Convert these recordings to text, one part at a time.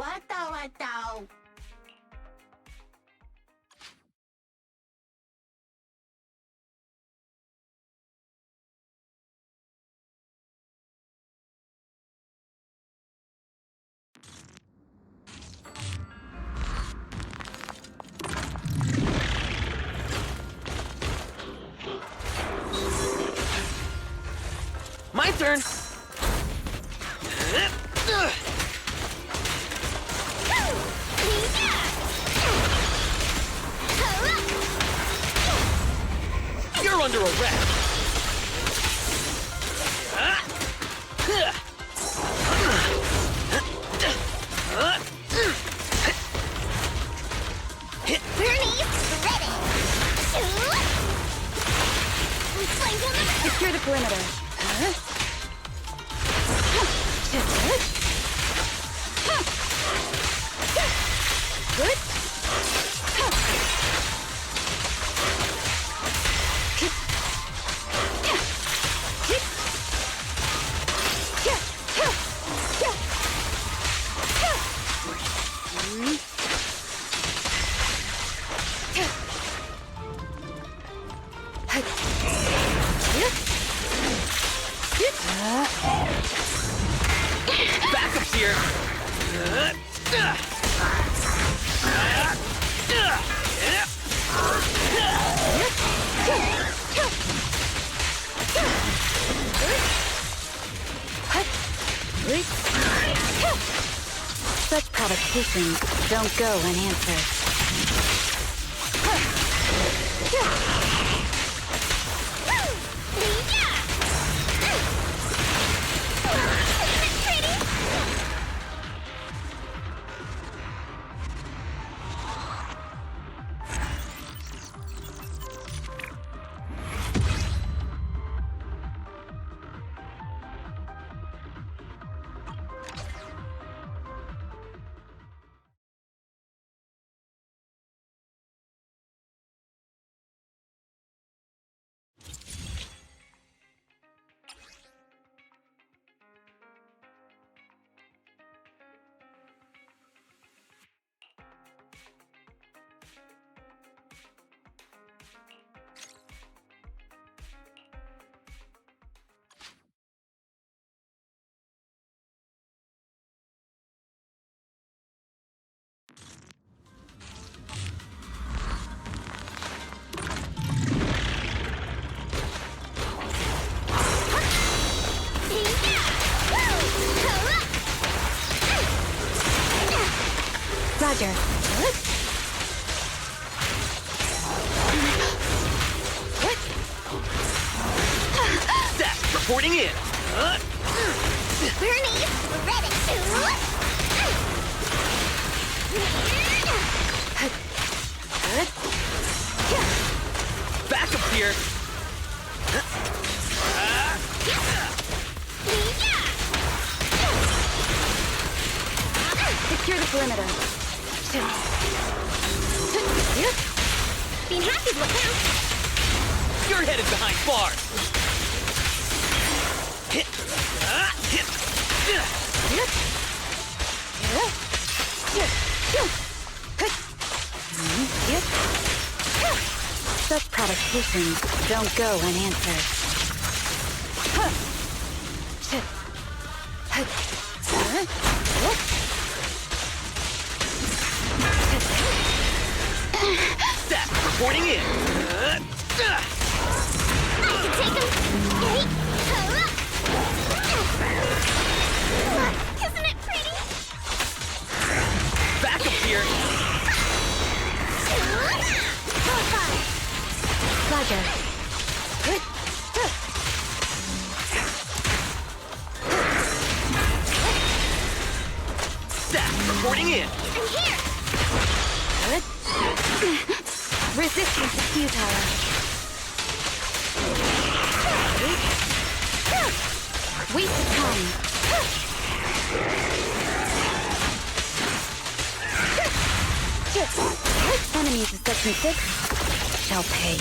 왔다. My turn! You're under arrest! Secure the perimeter. Good. Backup's here! Such provocations don't go unanswered. Roger. That's reporting in! Bernie, ready Backup's here! Secure the perimeter. Being happy look out. You're headed behind bars! Such provocations don't go unanswered. That's reporting in! I can take him. Isn't it pretty? Backup's here! Roger. That's reporting in! I'm here. Resistance is futile. Waste of time. Enemies of Section 6 shall pay.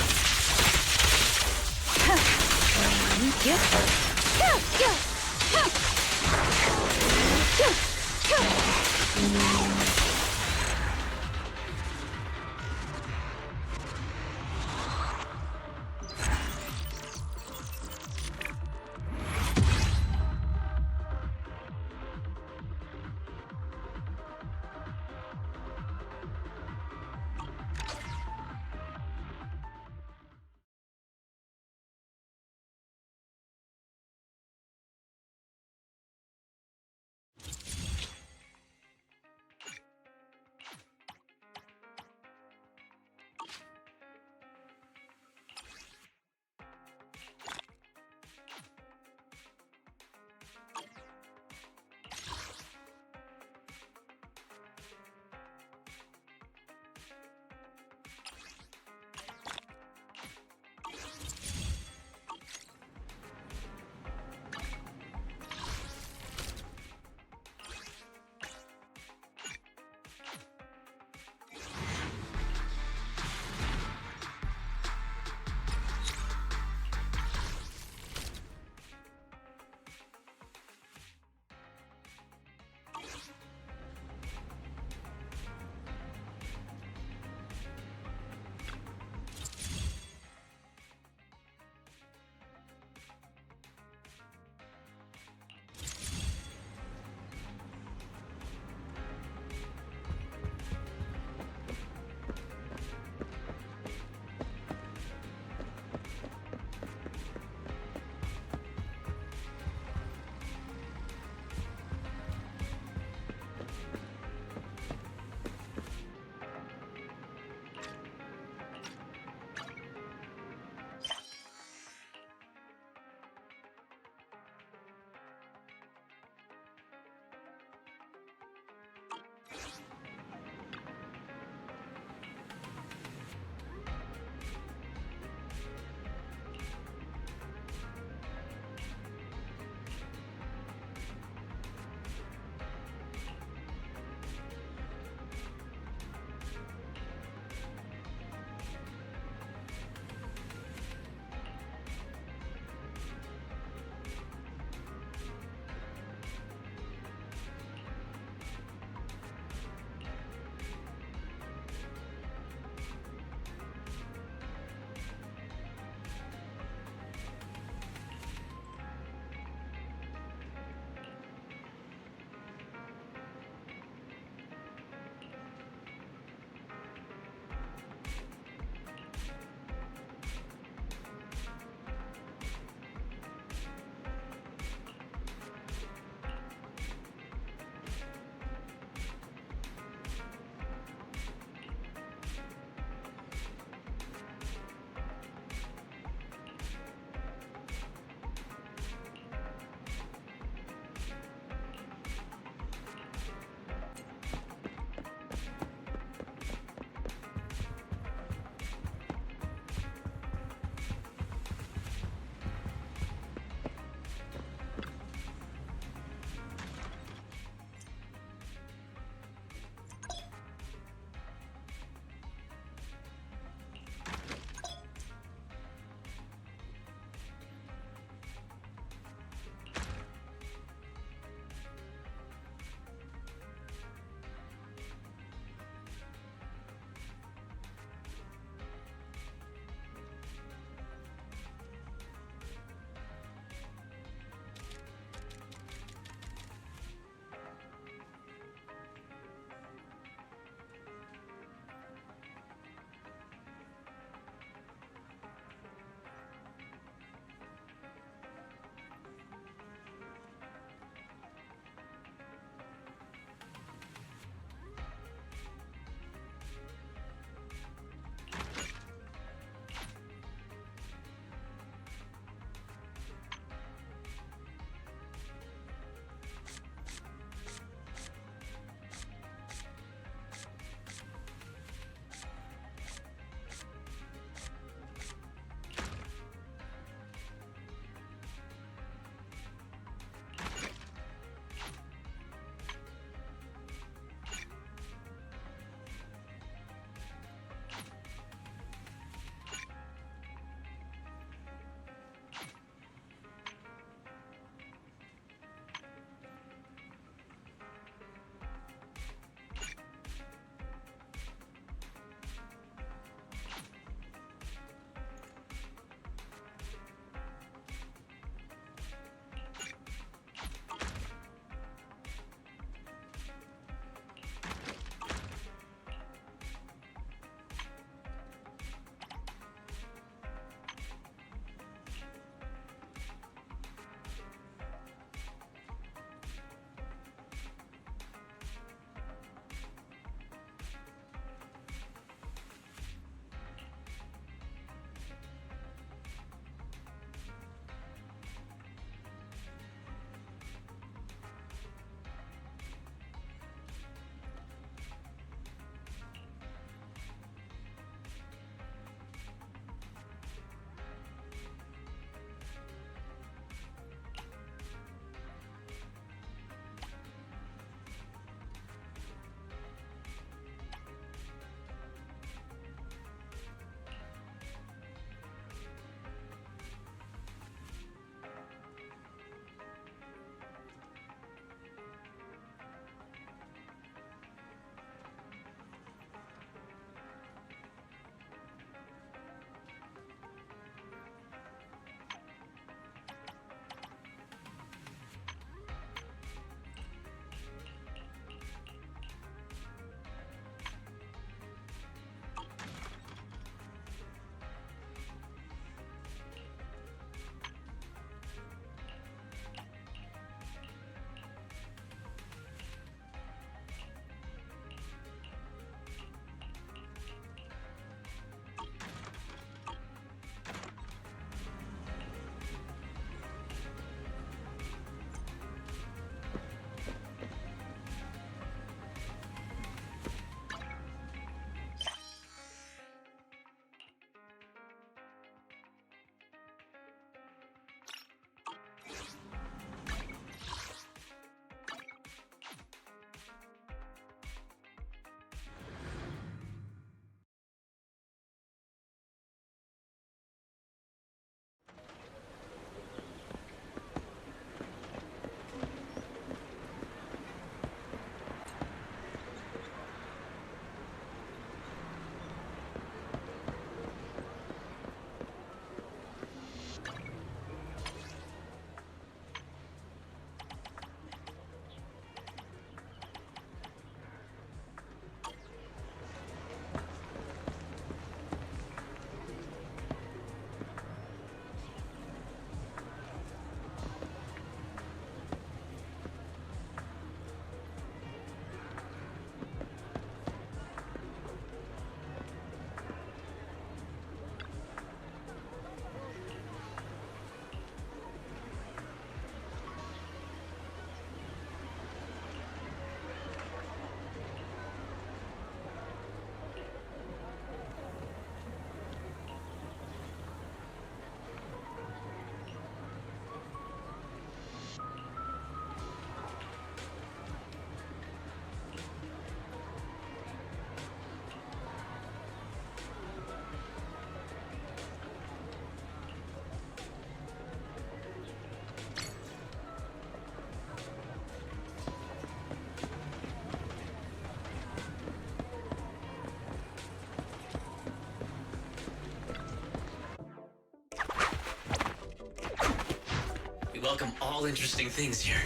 welcome all interesting things here.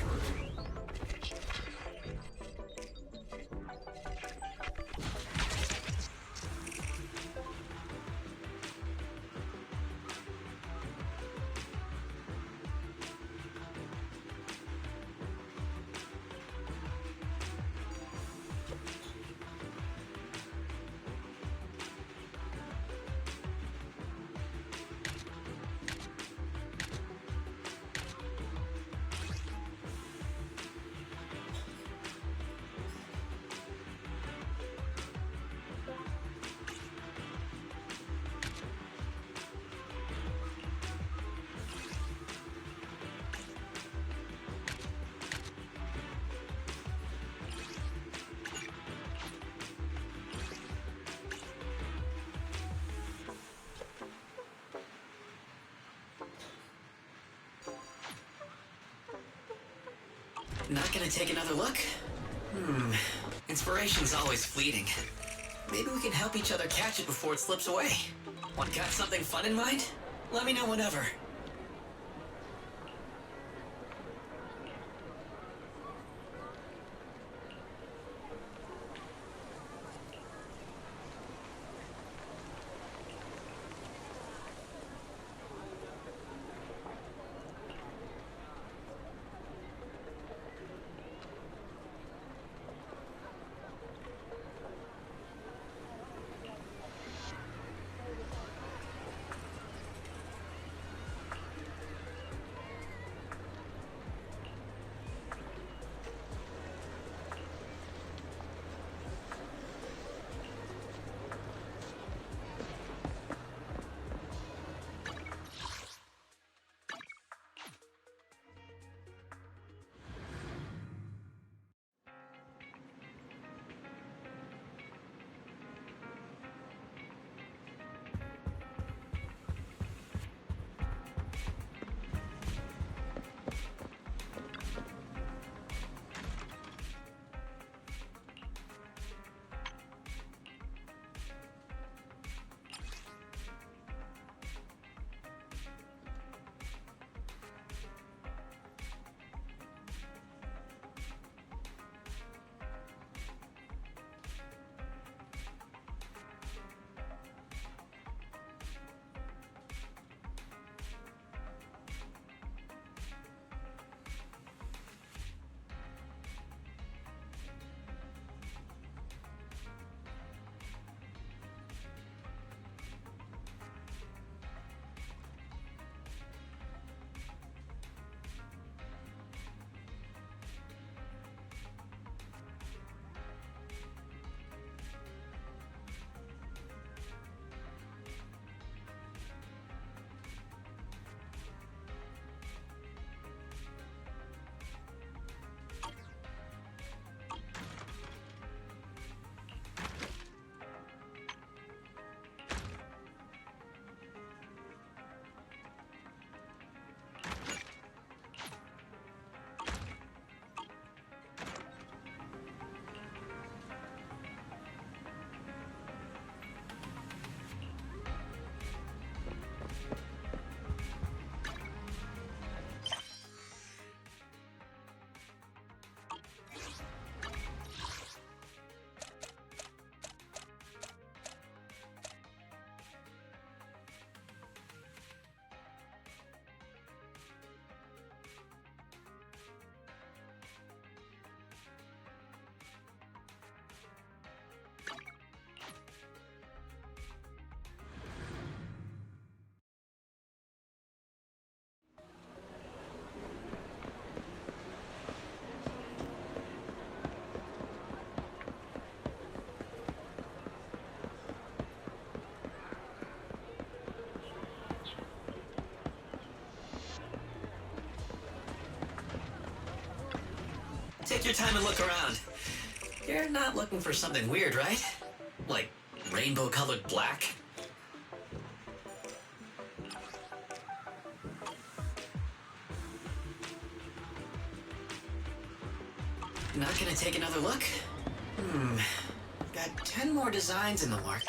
Not gonna take another look? Inspiration's always fleeting. Maybe we can help each other catch it before it slips away. Got something fun in mind? Let me know whenever. Take your time and look around. You're not looking for something weird, right? Like rainbow-colored black? Not gonna take another look? Got 10 more designs in the work.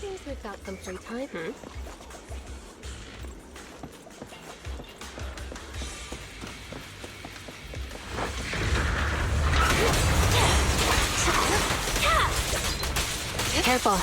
Seems we've got some free time. Careful.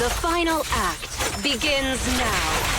The final act begins now.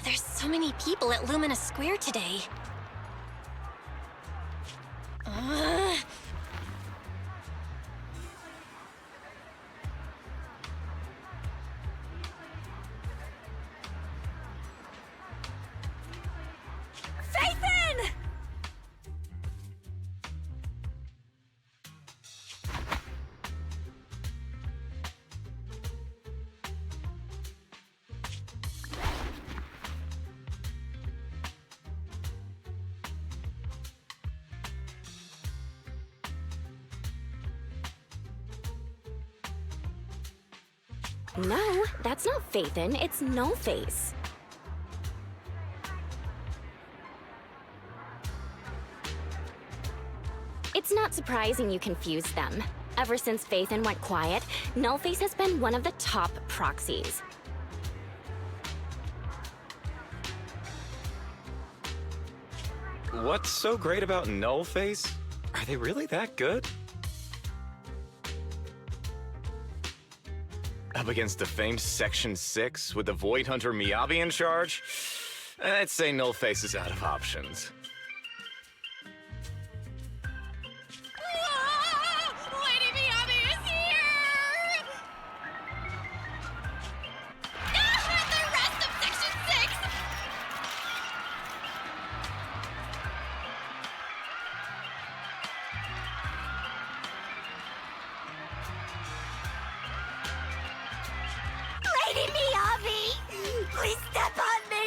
There's so many people at Lumina Square today. Phaethon! No, that's not Phaethon, it's No-Face. It's not surprising you confused them. Ever since Phaethon went quiet, No-Face has been one of the top proxies. What's so great about Nullface? Are they really that good? Up against the famed Section 6 with the Void Hunter Miyabi in charge? I'd say Nullface is out of options. Lady Miyabi is here! The rest of Section 6! Lady Miyabi! Please step on me!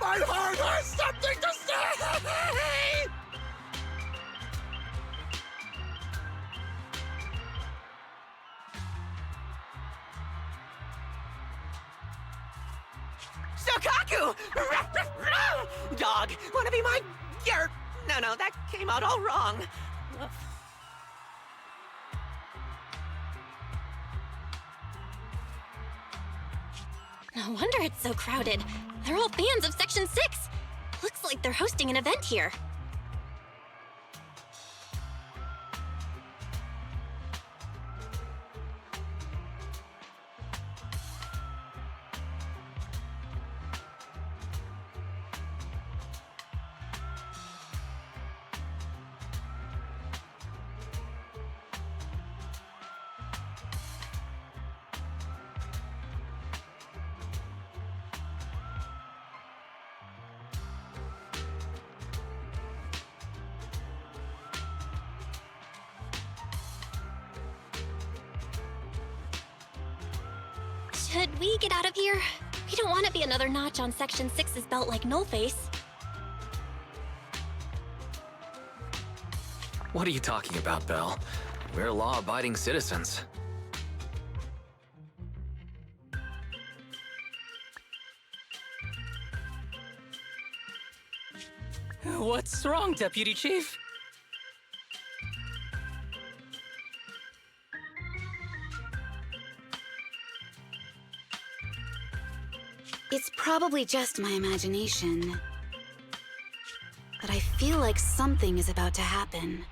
My heart has something to say! Shokaku! Dog, wanna be my... No, that came out all wrong. No wonder it's so crowded. They're all fans of Section 6. Looks like they're hosting an event here. Should we get out of here? We don't want to be another notch on Section 6's belt like Nullface. What are you talking about, Belle? We're law-abiding citizens. What's wrong, Deputy Chief? It's probably just my imagination. But I feel like something is about to happen.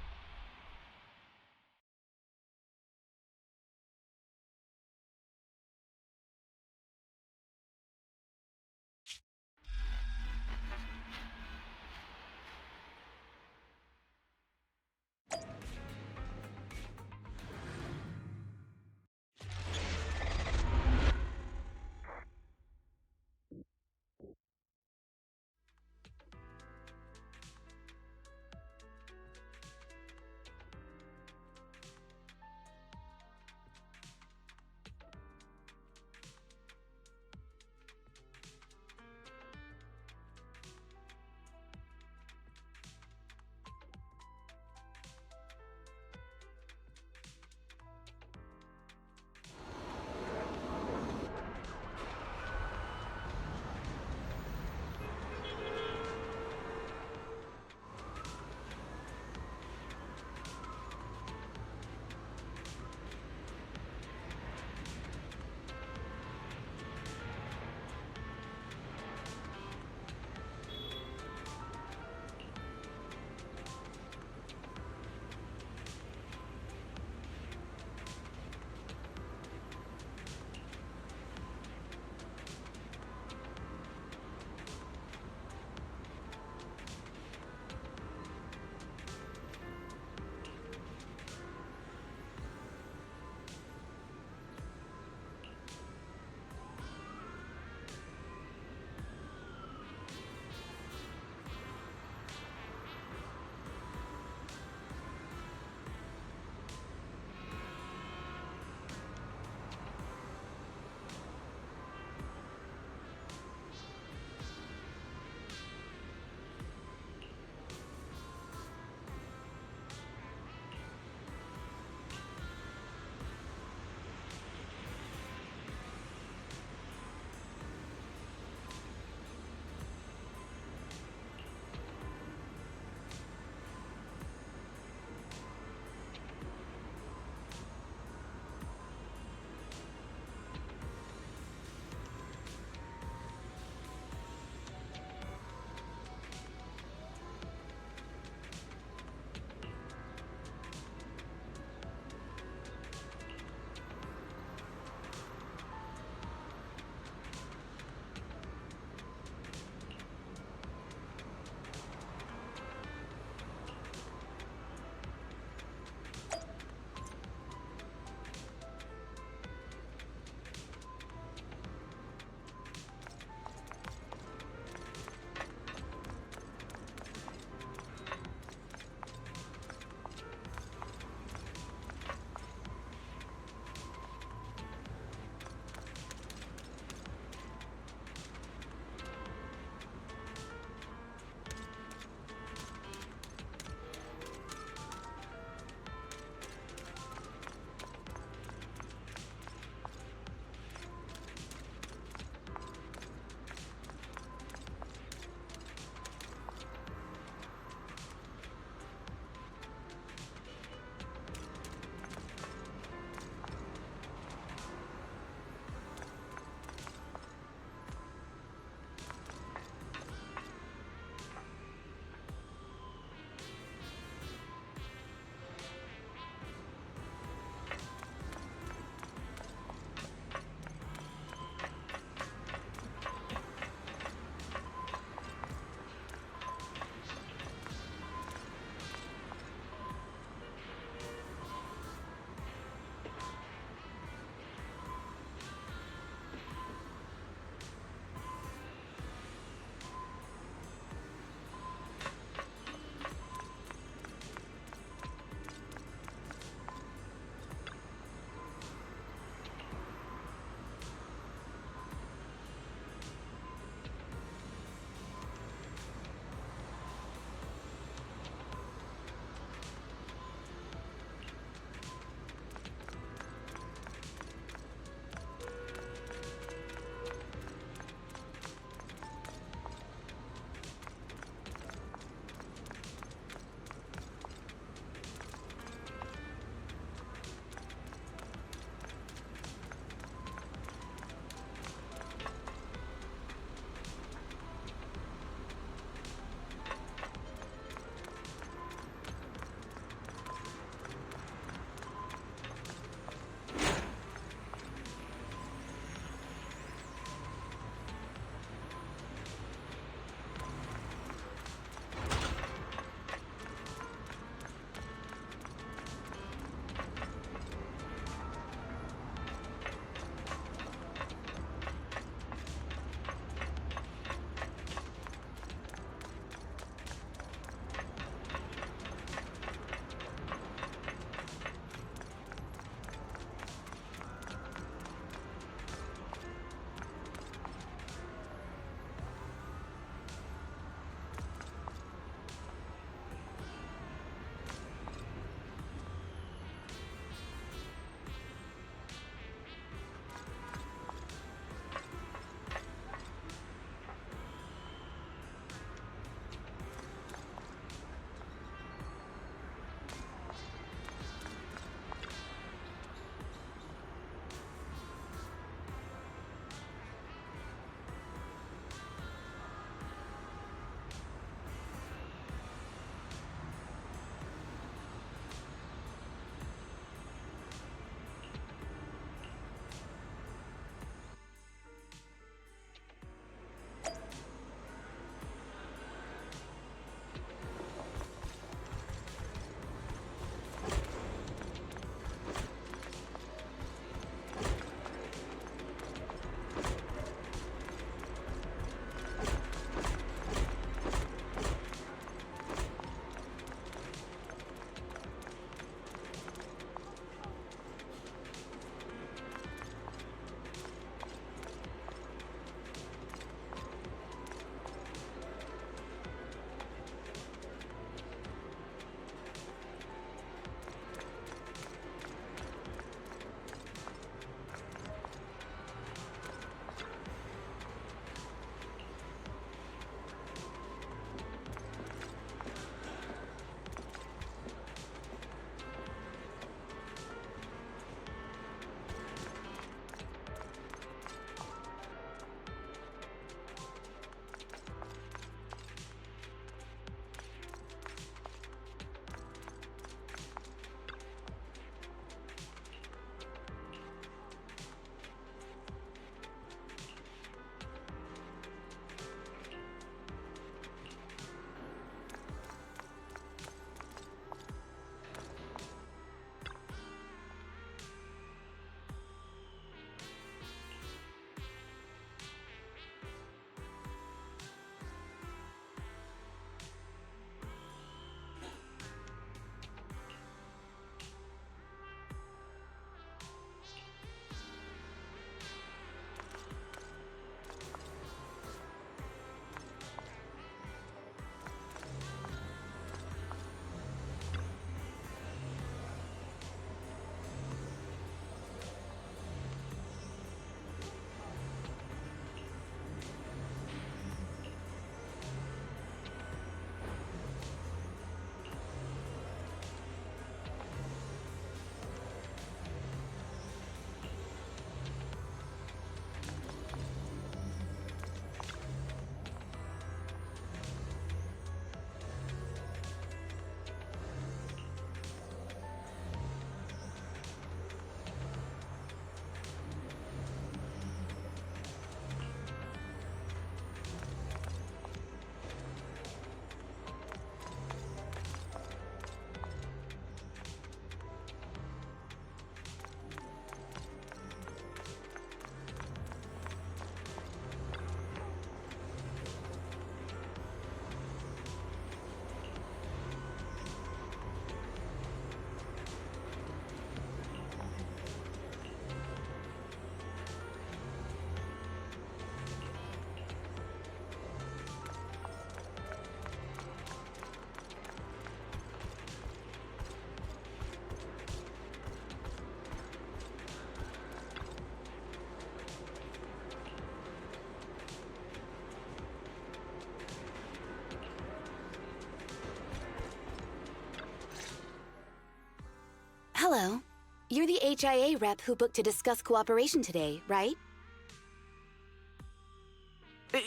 Hello. You're the HIA rep who booked to discuss cooperation today, right?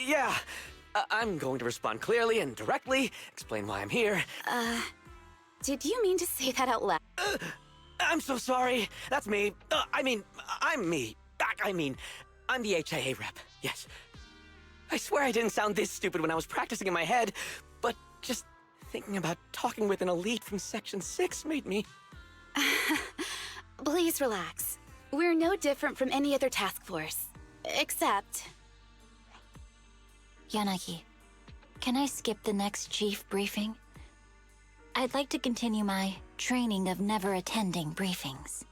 Yeah. I'm going to respond clearly and directly, explain why I'm here. Did you mean to say that out loud? I'm so sorry. That's me. I'm me. I'm the HIA rep. Yes. I swear I didn't sound this stupid when I was practicing in my head, but just thinking about talking with an elite from Section 6 made me... Please relax. We're no different from any other task force. Except... Yanagi, can I skip the next chief briefing? I'd like to continue my training of never attending briefings.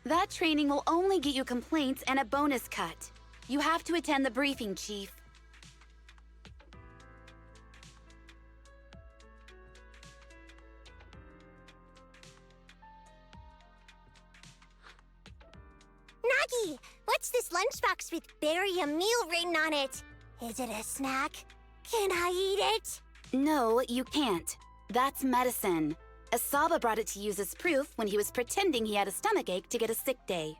That training will only get you complaints and a bonus cut. You have to attend the briefing, Chief. Nagi, what's this lunchbox with "bury a meal" written on it? Is it a snack? Can I eat it? No, you can't. That's medicine. Asaba brought it to use as proof when he was pretending he had a stomachache to get a sick day.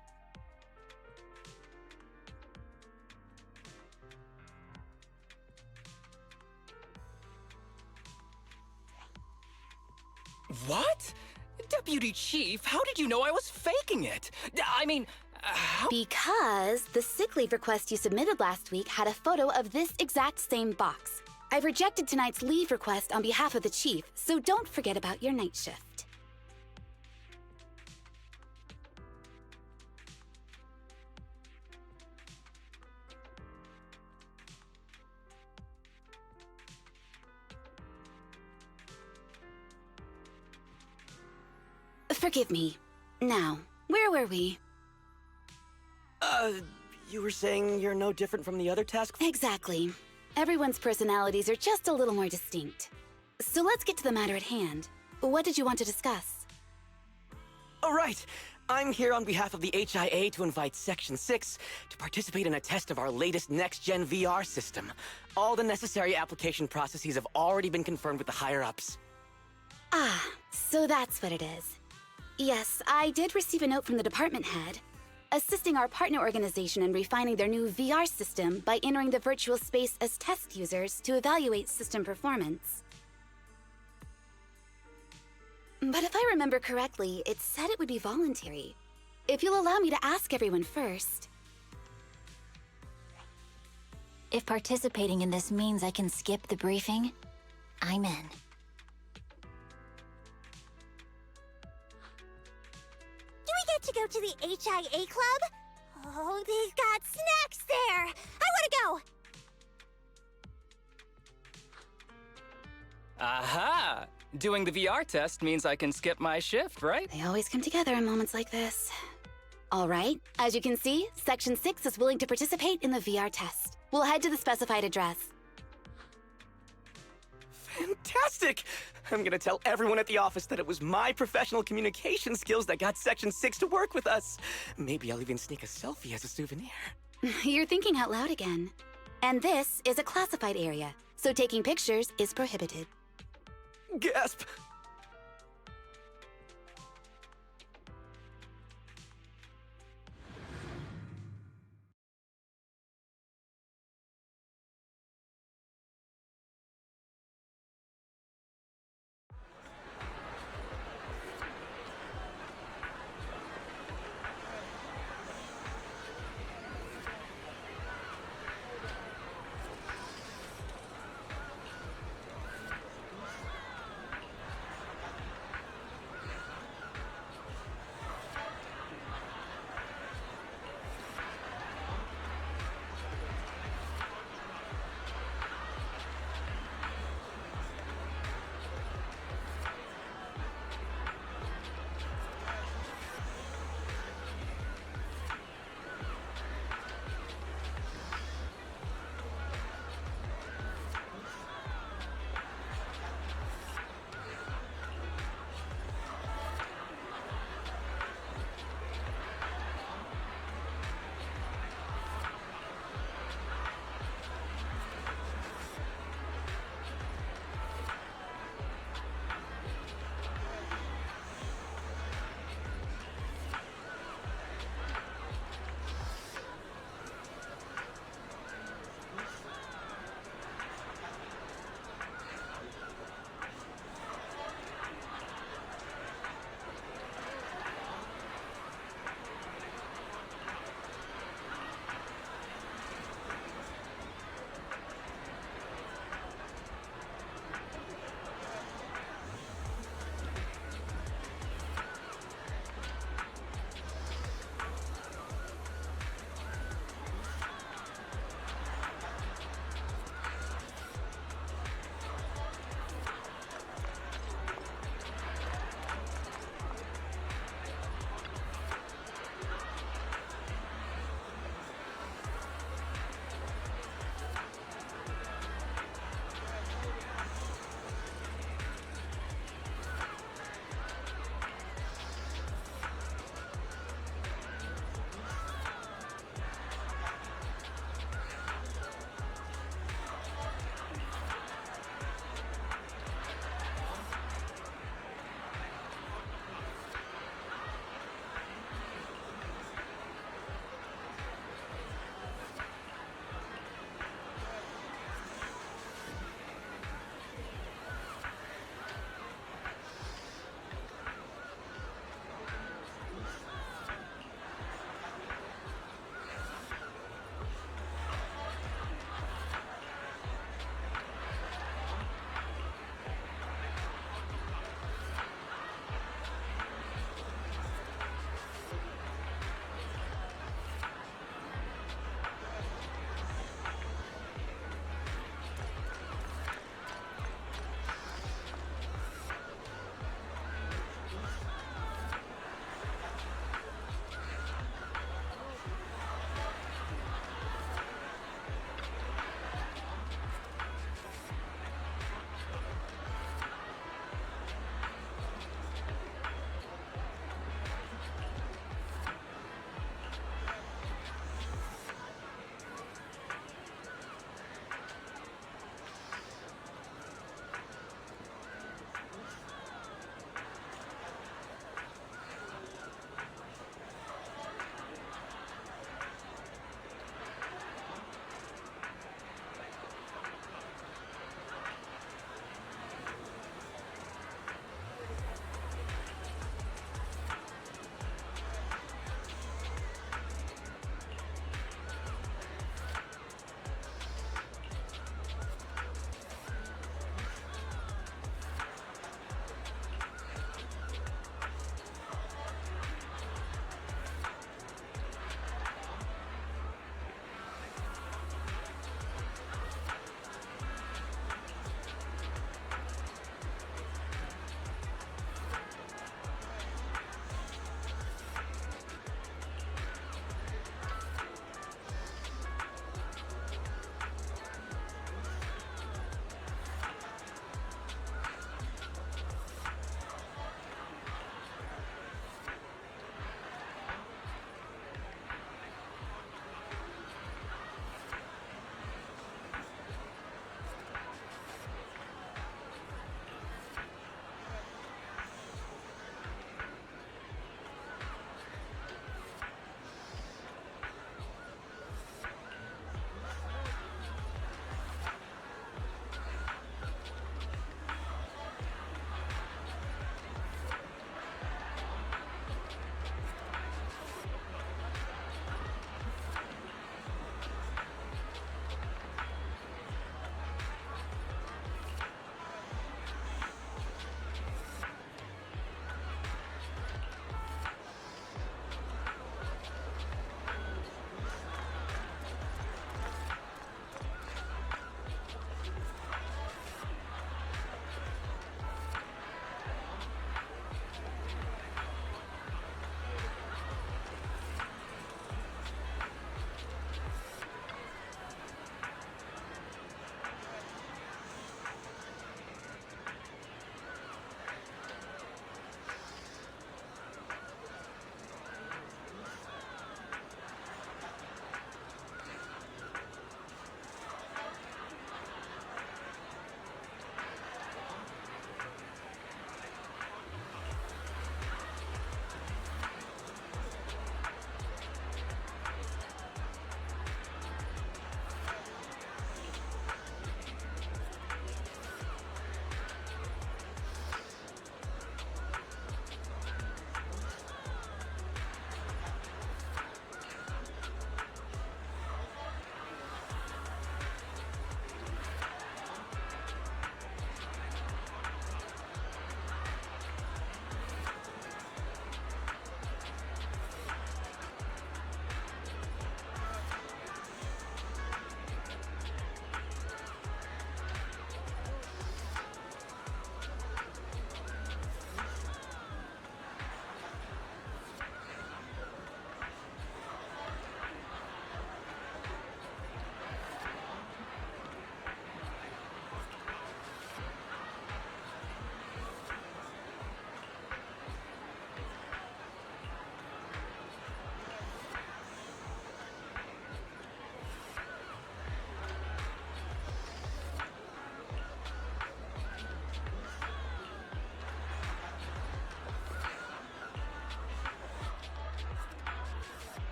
What? Deputy Chief, how did you know I was faking it? I mean, how? Because the sick leave request you submitted last week had a photo of this exact same box. I've rejected tonight's leave request on behalf of the Chief, so don't forget about your night shift. Forgive me. Now, where were we? You were saying you're no different from the other task force? Exactly. Everyone's personalities are just a little more distinct. So let's get to the matter at hand. What did you want to discuss? All right. I'm here on behalf of the HIA to invite Section 6 to participate in a test of our latest next-gen VR system. All the necessary application processes have already been confirmed with the higher-ups. Ah, so that's what it is. Yes, I did receive a note from the department head, assisting our partner organization in refining their new VR system by entering the virtual space as test users to evaluate system performance. But if I remember correctly, it said it would be voluntary. If you'll allow me to ask everyone first. If participating in this means I can skip the briefing, I'm in. Do we get to go to the HIA club? Oh, they've got snacks there! I want to go! Aha! Doing the VR test means I can skip my shift, right? They always come together in moments like this. All right, as you can see, Section 6 is willing to participate in the VR test. We'll head to the specified address. Fantastic! I'm gonna tell everyone at the office that it was my professional communication skills that got Section 6 to work with us. Maybe I'll even sneak a selfie as a souvenir. You're thinking out loud again. And this is a classified area, so taking pictures is prohibited. Gasp!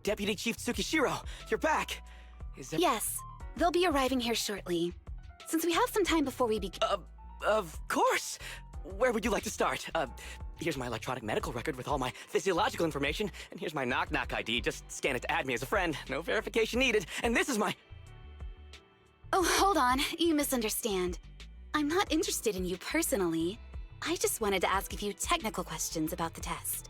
Deputy Chief Tsukishiro, you're back. Yes, they'll be arriving here shortly. Since we have some time before we begin... Of course! Where would you like to start? Here's my electronic medical record with all my physiological information, and here's my knock-knock ID. Just scan it to add me as a friend. No verification needed. And this is my... Oh, hold on. You misunderstand. I'm not interested in you personally. I just wanted to ask a few technical questions about the test.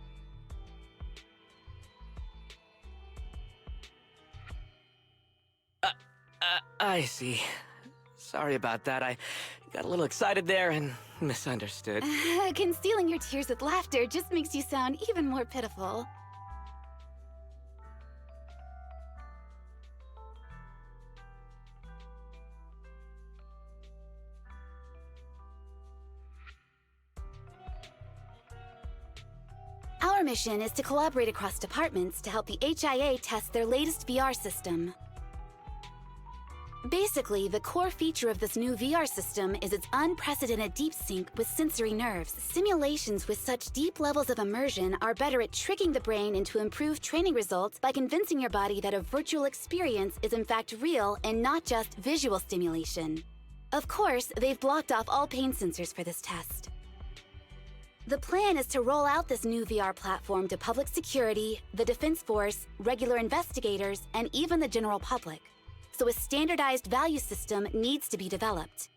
I see. Sorry about that. I got a little excited there and misunderstood. Concealing your tears with laughter just makes you sound even more pitiful. Our mission is to collaborate across departments to help the HIA test their latest VR system. Basically, the core feature of this new VR system is its unprecedented deep sync with sensory nerves. Simulations with such deep levels of immersion are better at tricking the brain into improved training results by convincing your body that a virtual experience is in fact real and not just visual stimulation. Of course, they've blocked off all pain sensors for this test. The plan is to roll out this new VR platform to public security, the Defense Force, regular investigators, and even the general public. So a standardized value system needs to be developed.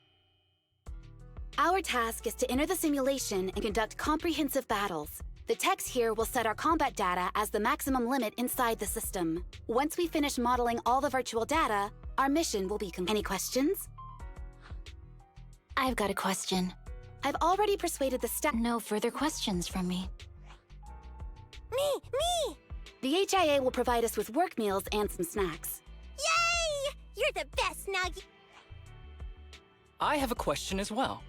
Our task is to enter the simulation and conduct comprehensive battles. The techs here will set our combat data as the maximum limit inside the system. Once we finish modeling all the virtual data, our mission will be complete. Any questions? I've got a question. I've already persuaded the staff. No further questions from me. Me! The HIA will provide us with work meals and some snacks. Yay! You're the best, Nagi. I have a question as well.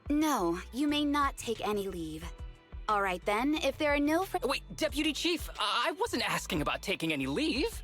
No, you may not take any leave. All right then, if there are no... Wait, Deputy Chief, I wasn't asking about taking any leave.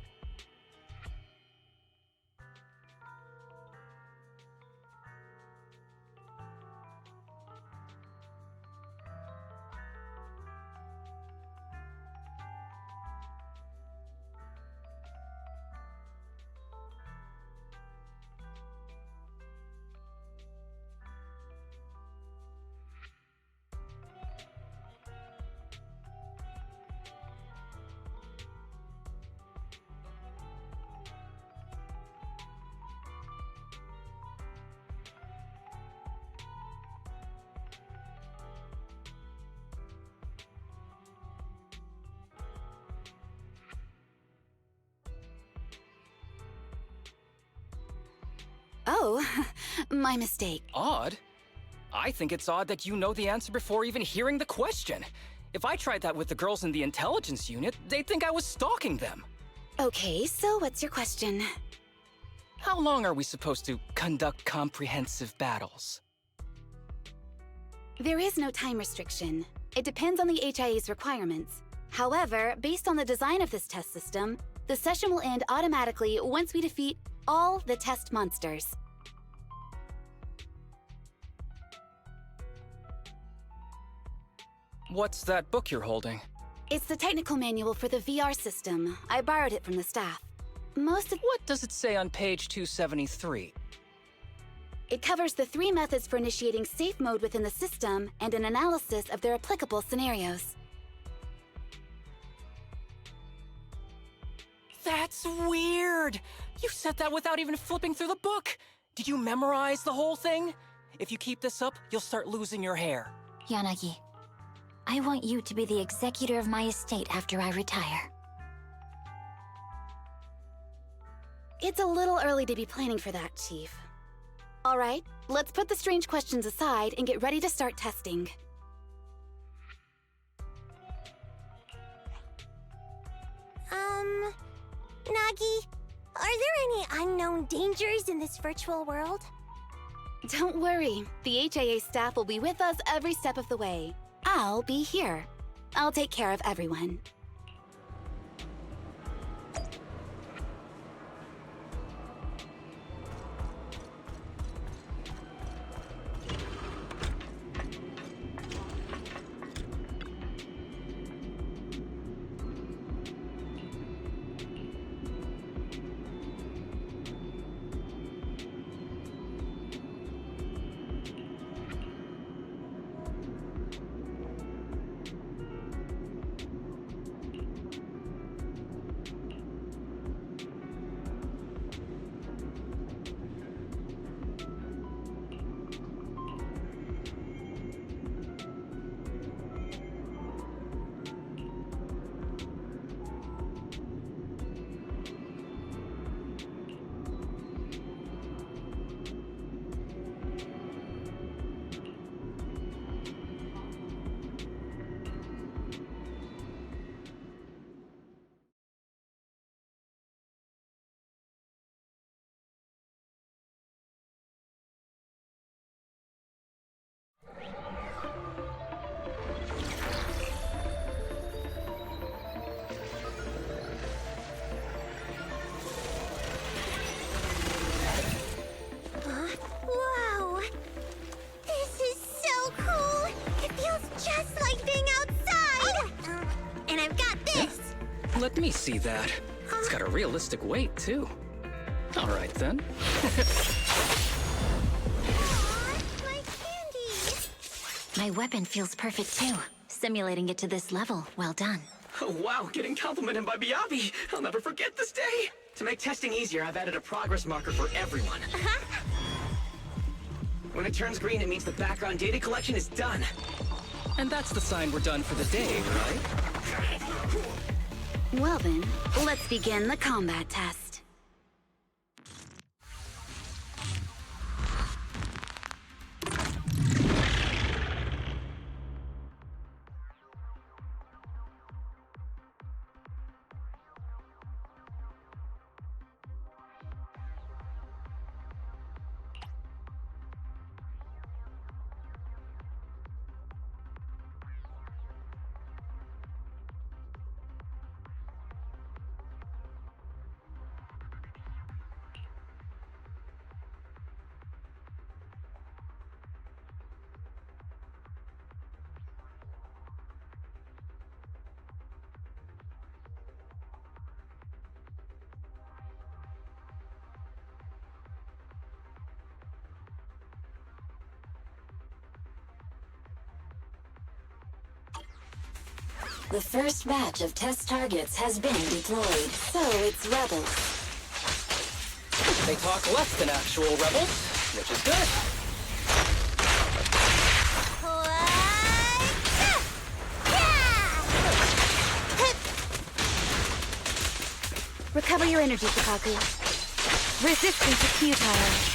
Oh, my mistake. Odd? I think it's odd that you know the answer before even hearing the question. If I tried that with the girls in the intelligence unit, they'd think I was stalking them. Okay, so what's your question? How long are we supposed to conduct comprehensive battles? There is no time restriction. It depends on the HIA's requirements. However, based on the design of this test system, the session will end automatically once we defeat all the test monsters. What's that book you're holding? It's the technical manual for the VR system. I borrowed it from the staff. What does it say on page 273? It covers the 3 methods for initiating safe mode within the system and an analysis of their applicable scenarios. That's weird! You said that without even flipping through the book! Did you memorize the whole thing? If you keep this up, you'll start losing your hair. Yanagi, I want you to be the executor of my estate after I retire. It's a little early to be planning for that, Chief. All right, let's put the strange questions aside and get ready to start testing. Nagi, are there any unknown dangers in this virtual world? Don't worry, the HIA staff will be with us every step of the way. I'll be here. I'll take care of everyone. me see that. It's got a realistic weight, too. All right, then. My candy! My weapon feels perfect too. Simulating it to this level, well done. Oh, wow, getting complimented by Miyabi. I'll never forget this day. To make testing easier, I've added a progress marker for everyone. When it turns green, it means the background data collection is done. And that's the sign we're done for the day, right? Well then, let's begin the combat test. The first batch of test targets has been deployed. So it's rebels. They talk less than actual rebels, which is good. Recover your energy, Fukaku. Resistance is futile.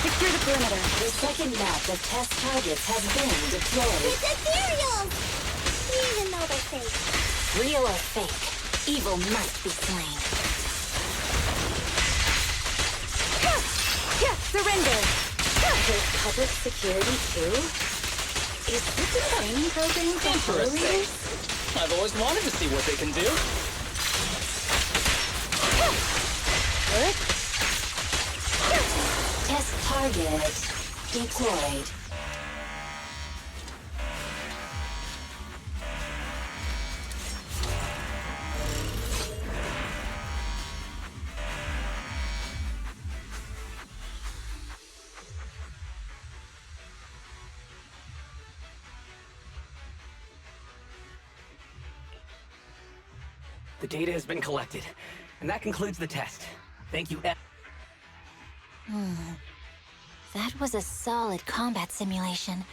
Secure the perimeter. The second batch of test targets has been deployed. It's ethereal! Even though they're fake. Real or fake, evil must be slain. Surrender! There's public security too? Is this a training program for Interesting. followers? I've always wanted to see what they can do. Test target deployed. The data has been collected, and that concludes the test. Thank you. That was a solid combat simulation.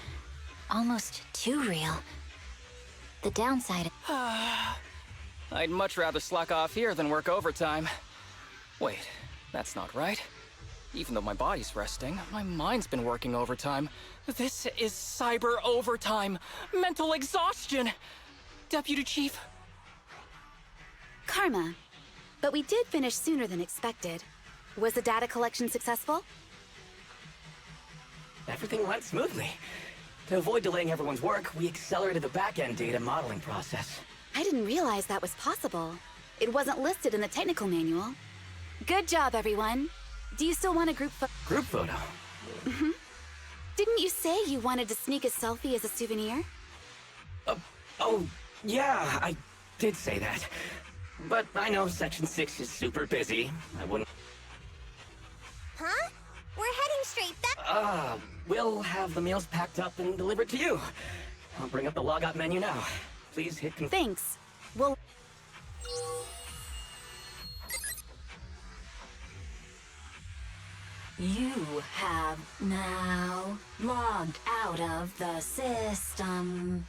Almost too real. The downside... I'd much rather slack off here than work overtime. Wait, that's not right. Even though my body's resting, my mind's been working overtime. This is cyber overtime. Mental exhaustion. Deputy Chief. Karma. But we did finish sooner than expected. Was the data collection successful? Everything went smoothly. To avoid delaying everyone's work, we accelerated the back-end data modeling process. I didn't realize that was possible. It wasn't listed in the technical manual. Good job, everyone. Do you still want a group Group photo? Didn't you say you wanted to sneak a selfie as a souvenir? Oh, yeah, I did say that. But I know Section 6 is super busy. I wouldn't... Huh? We're heading straight back. We'll have the meals packed up and delivered to you. I'll bring up the logout menu now. Please hit Thanks. Well... You have now logged out of the system.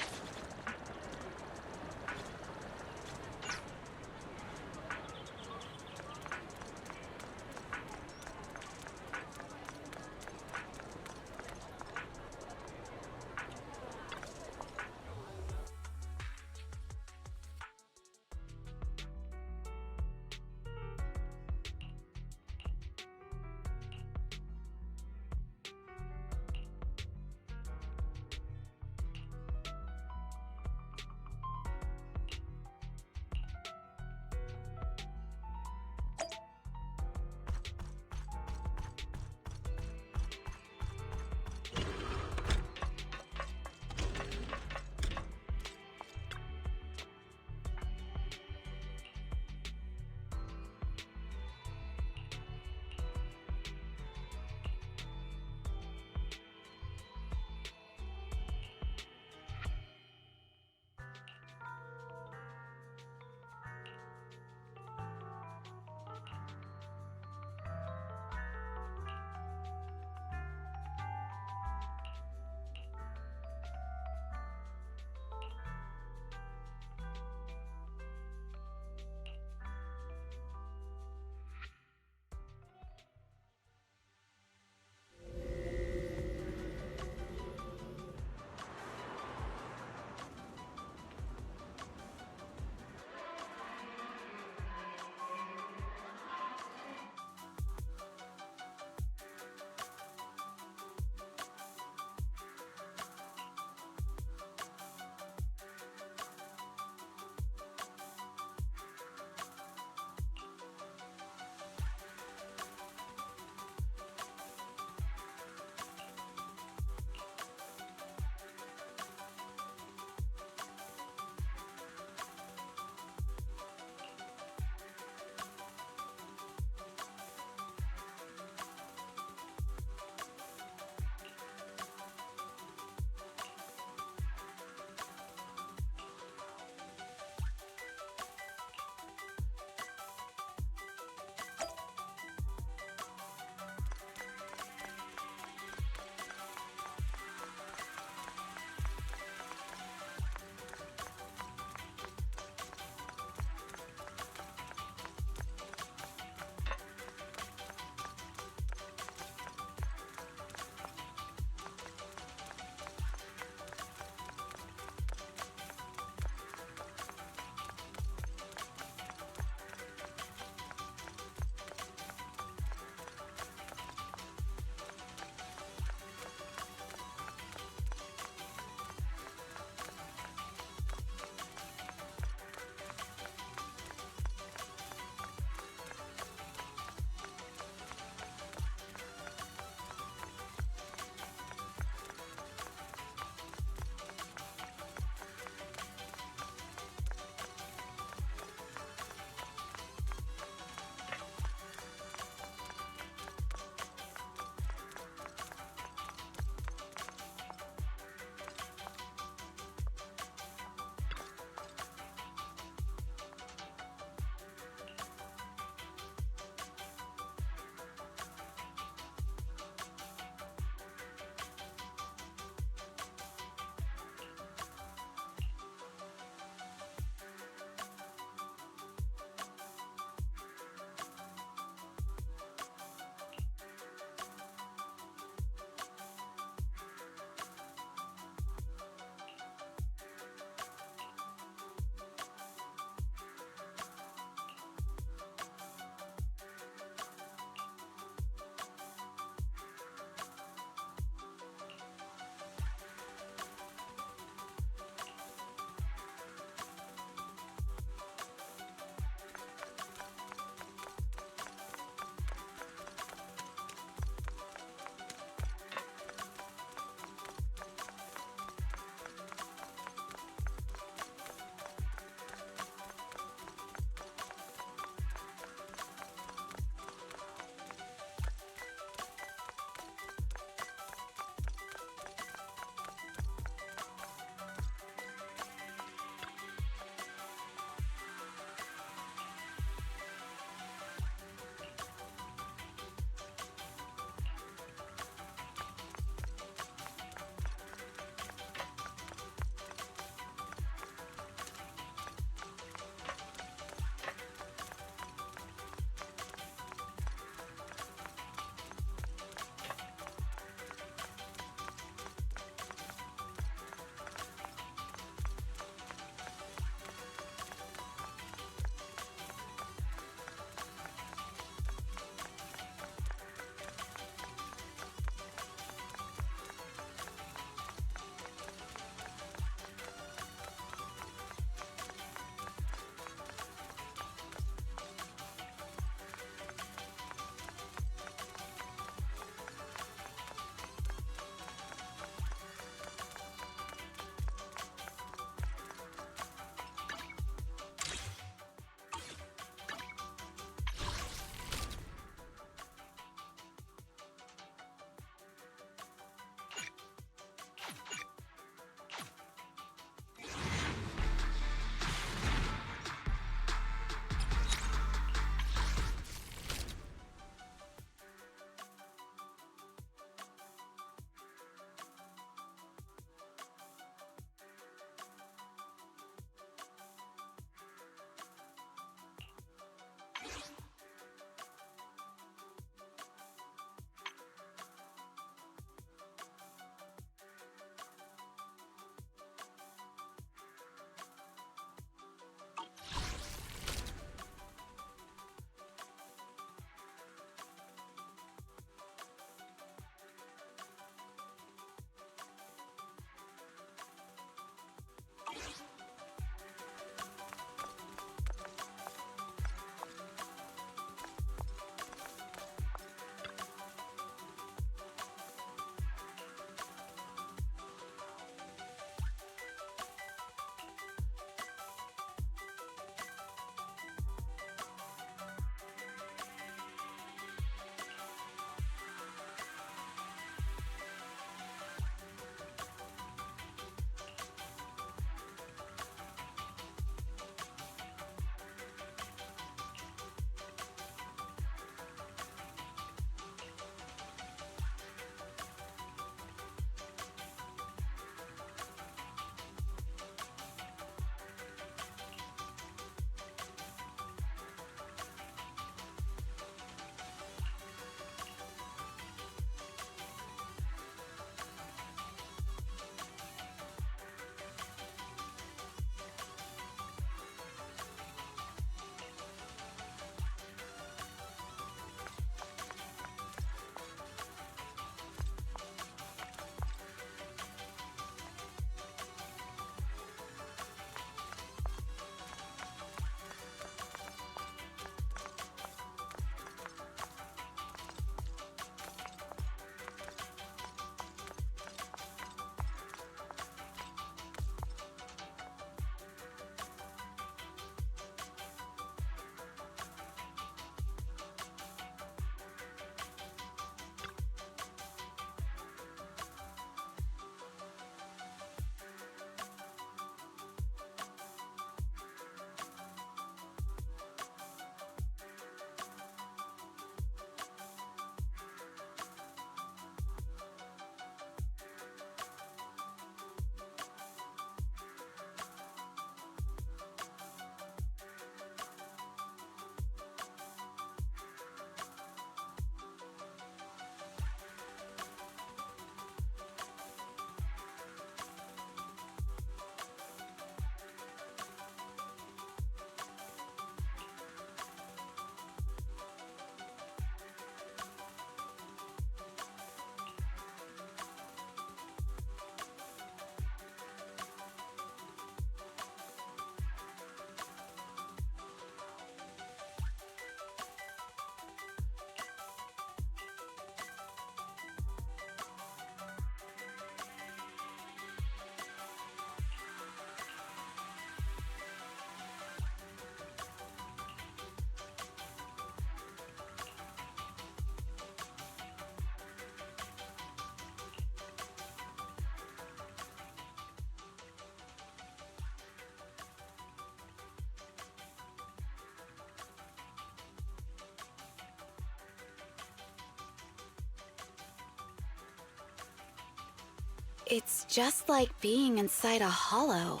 It's just like being inside a hollow.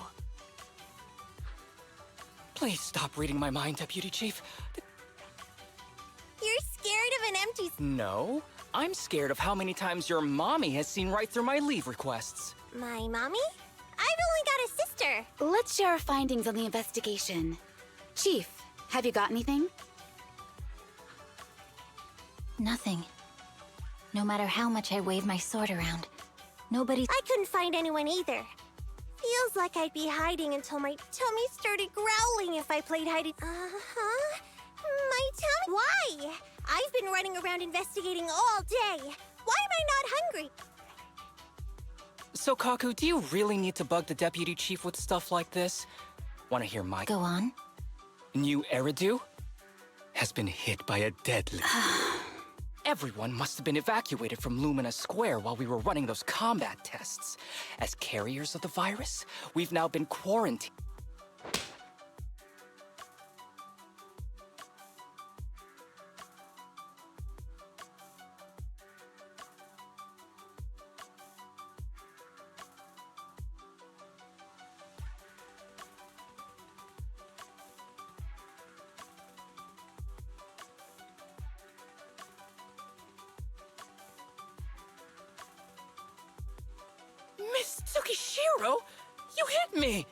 Please stop reading my mind, Deputy Chief. You're scared of an empty... No, I'm scared of how many times your mommy has seen right through my leave requests. My mommy? I've only got a sister. Let's share our findings on the investigation. Chief, have you got anything? Nothing. No matter how much I wave my sword around, nobody... I couldn't find anyone either. Feels like I'd be hiding until my tummy started growling if I played hide and... Uh-huh. My tummy... Why? I've been running around investigating all day. Why am I not hungry? So, Kaku, do you really need to bug the Deputy Chief with stuff like this? Want to hear my... Go on. New Eridu has been hit by a deadly... Everyone must have been evacuated from Lumina Square while we were running those combat tests. As carriers of the virus, we've now been quarantined. Miss Tsukishiro, you hit me!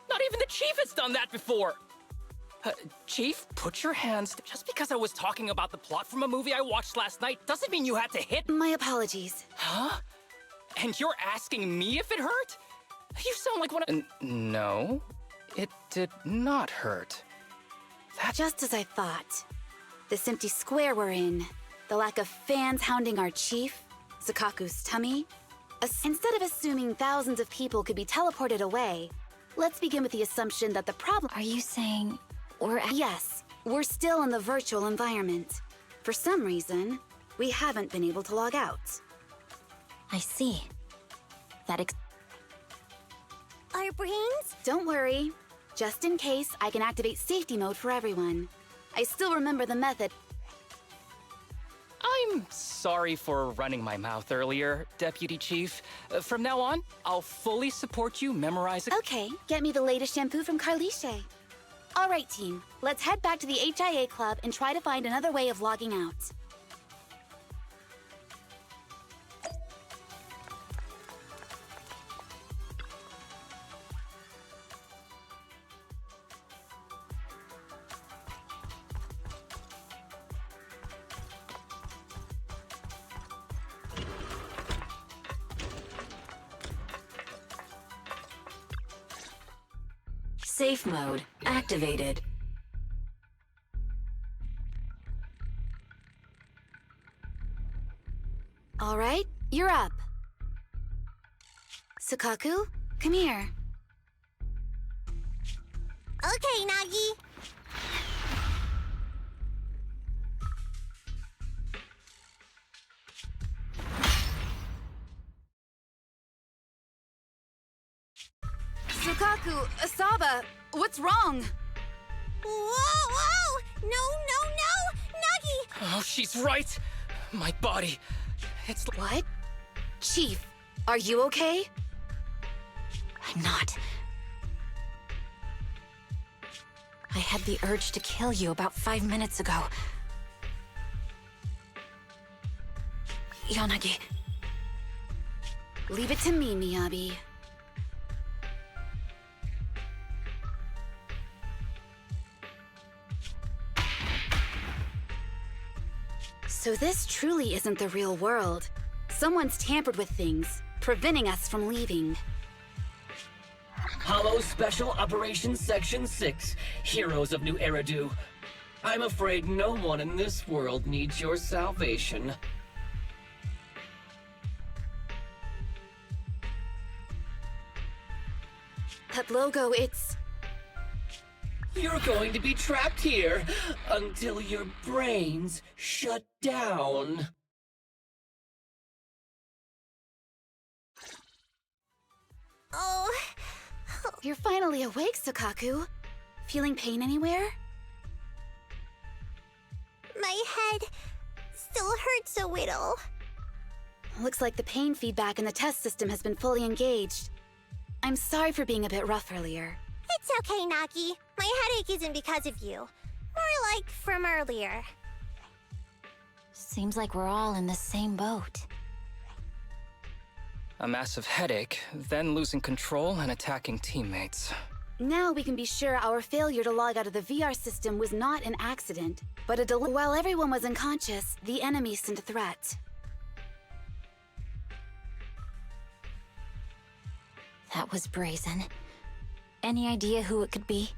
Not even the Chief has done that before! Chief, put your hands... Just because I was talking about the plot from a movie I watched last night doesn't mean you had to hit... My apologies. Huh? And you're asking me if it hurt? You sound like one of... No, it did not hurt. Just as I thought. This empty square we're in, the lack of fans hounding our chief, Sakaku's tummy... Instead of assuming thousands of people could be teleported away, let's begin with the assumption that the problem... Are you saying Yes, we're still in the virtual environment. For some reason, we haven't been able to log out. I see. Our brains? Don't worry. Just in case, I can activate safety mode for everyone. I still remember the method. I'm sorry for running my mouth earlier, Deputy Chief. From now on, I'll fully support you memorizing... Okay, get me the latest shampoo from Carliche. All right, team. Let's head back to the HIA Club and try to find another way of logging out. Safe mode activated. All right, you're up. Sakaku, come here. Okay, Nagi. Sakaku, Asaba, what's wrong? Whoa! No! Nagi! Oh, she's right! My body... It's... What? Chief, are you okay? I'm not. I had the urge to kill you about 5 minutes ago. Yanagi. Leave it to me, Miyabi. So this truly isn't the real world. Someone's tampered with things, preventing us from leaving. Hollow Special Operations Section 6, Heroes of New Eridu. I'm afraid no one in this world needs your salvation. That logo, it's... You're going to be trapped here until your brains shut down. Oh... You're finally awake, Sakaku. Feeling pain anywhere? My head still hurts a little. Looks like the pain feedback in the test system has been fully engaged. I'm sorry for being a bit rough earlier. It's okay, Nagi. My headache isn't because of you. More like from earlier. Seems like we're all in the same boat. A massive headache, then losing control and attacking teammates. Now we can be sure our failure to log out of the VR system was not an accident, but a delay. While everyone was unconscious, the enemy sent a threat. That was brazen. Any idea who it could be?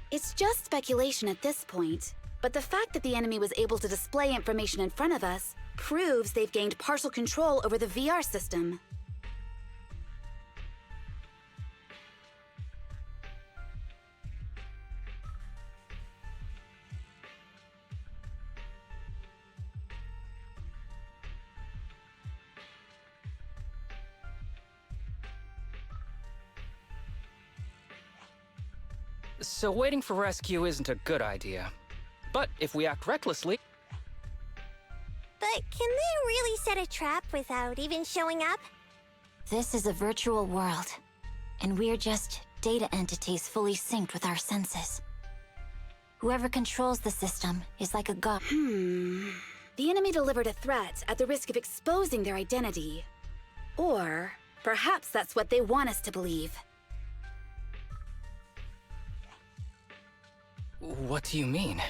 It's just speculation at this point, but the fact that the enemy was able to display information in front of us proves they've gained partial control over the VR system. So waiting for rescue isn't a good idea. But if we act recklessly... But can they really set a trap without even showing up? This is a virtual world, and we're just data entities fully synced with our senses. Whoever controls the system is like a god. The enemy delivered a threat at the risk of exposing their identity. Or perhaps that's what they want us to believe. What do you mean?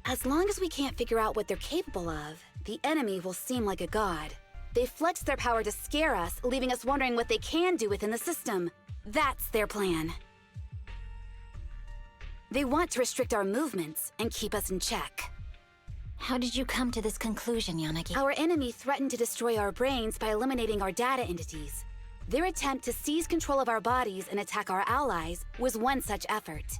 As long as we can't figure out what they're capable of, the enemy will seem like a god. They flex their power to scare us, leaving us wondering what they can do within the system. That's their plan. They want to restrict our movements and keep us in check. How did you come to this conclusion, Yanagi? Our enemy threatened to destroy our brains by eliminating our data entities. Their attempt to seize control of our bodies and attack our allies was one such effort.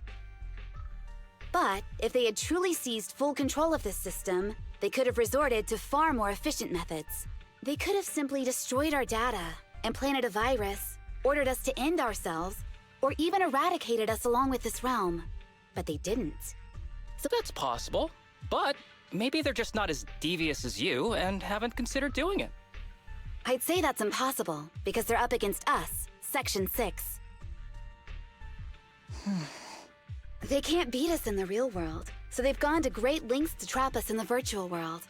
But if they had truly seized full control of this system, they could have resorted to far more efficient methods. They could have simply destroyed our data, implanted a virus, ordered us to end ourselves, or even eradicated us along with this realm. But they didn't. So that's possible, but maybe they're just not as devious as you and haven't considered doing it. I'd say that's impossible, because they're up against us, Section 6. They can't beat us in the real world, so they've gone to great lengths to trap us in the virtual world.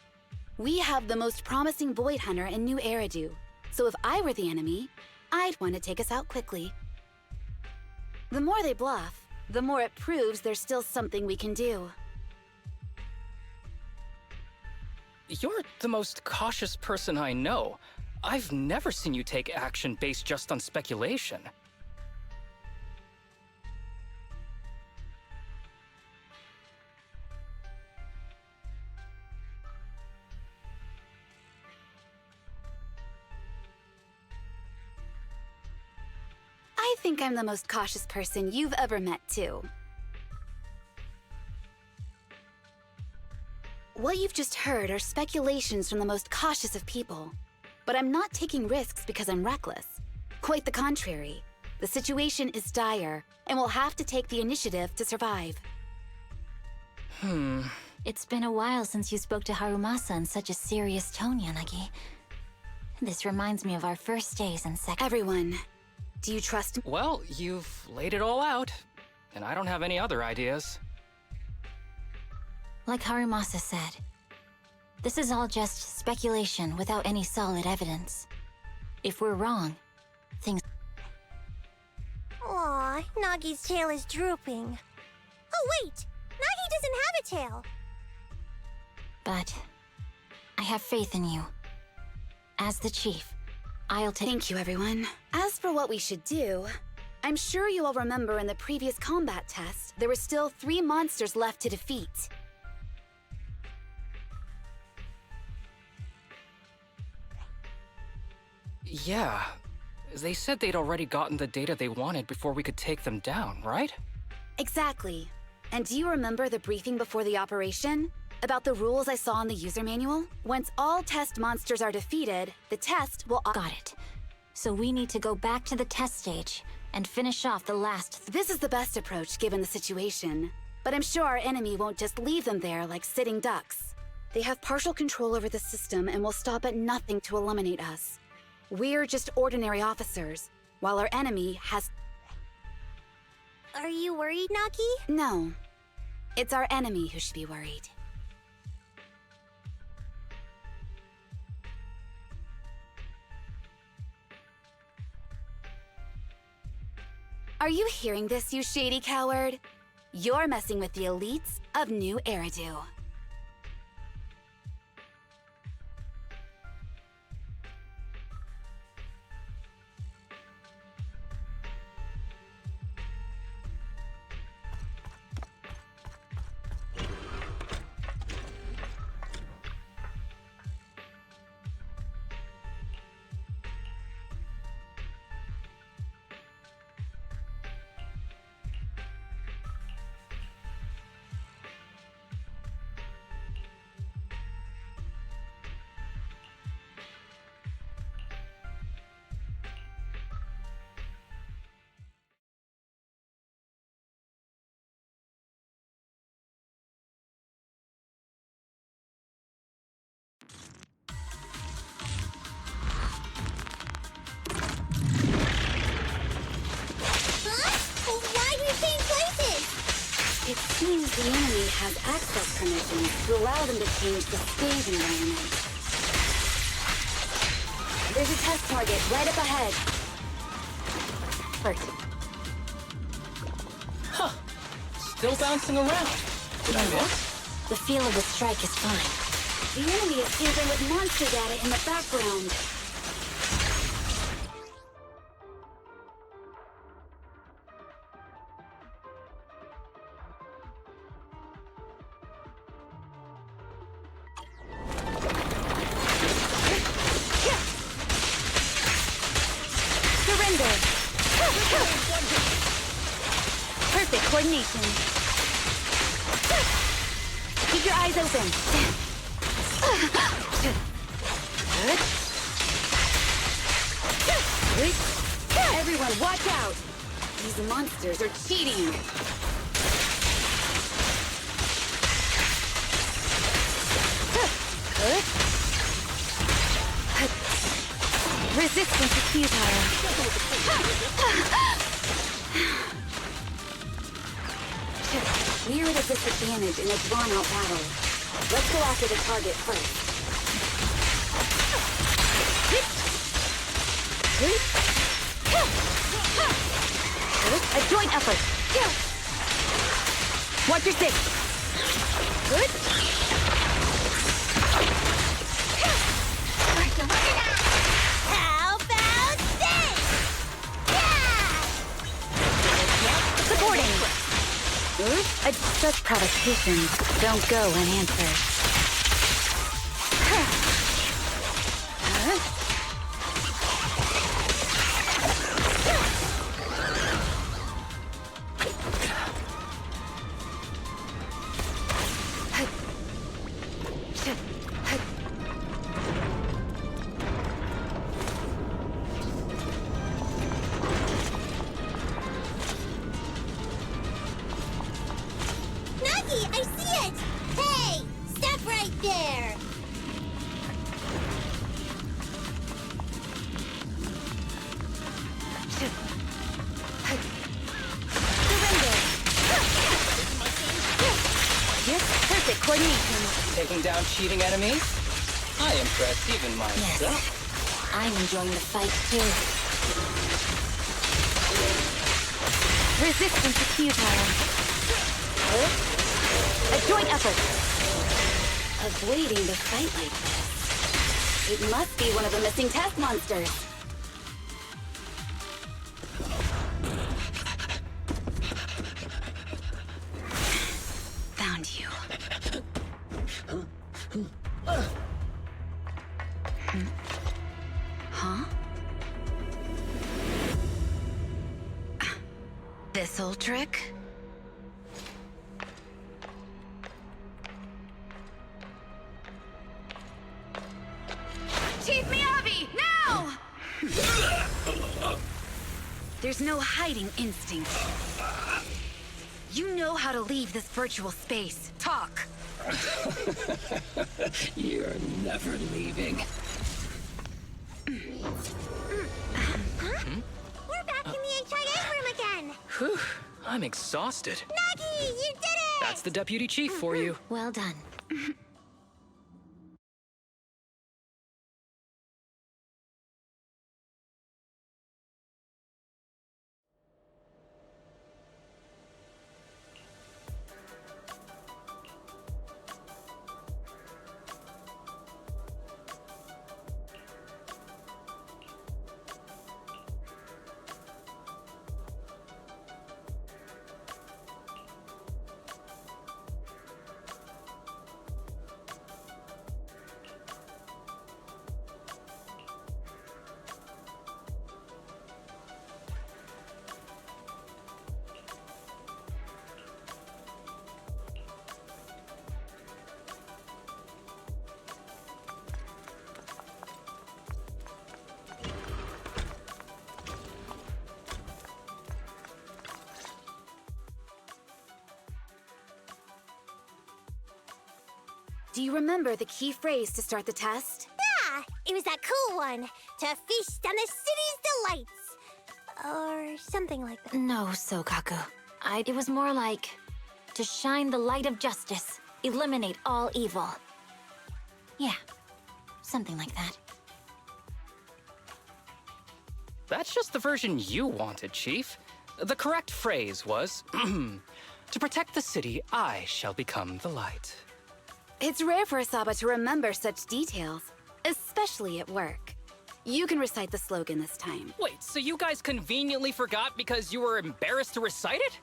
We have the most promising Void Hunter in New Eridu, so if I were the enemy, I'd want to take us out quickly. The more they bluff, the more it proves there's still something we can do. You're the most cautious person I know. I've never seen you take action based just on speculation. I think I'm the most cautious person you've ever met, too. What you've just heard are speculations from the most cautious of people. But I'm not taking risks because I'm reckless. Quite the contrary. The situation is dire, and we'll have to take the initiative to survive. It's been a while since you spoke to Harumasa in such a serious tone, Yanagi. This reminds me of our first days in second. Everyone, do you trust me? Well, you've laid it all out, and I don't have any other ideas. Like Harumasa said, this is all just speculation without any solid evidence. If we're wrong, things... Aw, Nagi's tail is drooping. Oh wait! Nagi doesn't have a tail! But I have faith in you. As the chief, I'll take... Thank you, everyone. As for what we should do, I'm sure you all remember in the previous combat test, there were still 3 monsters left to defeat. Yeah. They said they'd already gotten the data they wanted before we could take them down, right? Exactly. And do you remember the briefing before the operation? About the rules I saw in the user manual? Once all test monsters are defeated, the test will... Got it. So we need to go back to the test stage and finish off the last... This is the best approach given the situation. But I'm sure our enemy won't just leave them there like sitting ducks. They have partial control over the system and will stop at nothing to eliminate us. We're just ordinary officers, while our enemy has... Are you worried, Naki? No. It's our enemy who should be worried. Are you hearing this, you shady coward? You're messing with the elites of New Eridu. It seems the enemy has access permissions to allow them to change the stage environment. There's a test target right up ahead. Hurt. Huh. Still bouncing around. Did I miss? The feel of the strike is fine. The enemy is tampering with monster data in the background. Perfect coordination. Keep your eyes open. Everyone, watch out! These monsters are cheating. Resistance is futile. We're at a disadvantage in a drawn-out battle. Let's go after the target first. A joint effort. Watch your six. Good. How about this? Yeah! Supporting. Such provocations don't go unanswered. Nagi, I see it! Hey! Stop right there! Yes, perfect coordination. Taking down cheating enemies? I impress even myself. Yes. I'm enjoying the fight too. Resistance is futile. A joint effort. Avoiding the fight like this. It must be one of the missing test monsters. Found you. Huh? This old trick? Chief Miyabi, now! There's no hiding instinct. You know how to leave this virtual space. Talk. You're never leaving. We're back in the HIA room again! Whew, I'm exhausted. Nagi, you did it! That's the deputy chief for you. Well done. Do you remember the key phrase to start the test? Yeah, it was that cool one. To feast on the city's delights. Or something like that. No, Sokaku. It was more like to shine the light of justice, eliminate all evil. Yeah, something like that. That's just the version you wanted, Chief. The correct phrase was, to protect the city, I shall become the light. It's rare for Asaba to remember such details, especially at work. You can recite the slogan this time. Wait, so you guys conveniently forgot because you were embarrassed to recite it?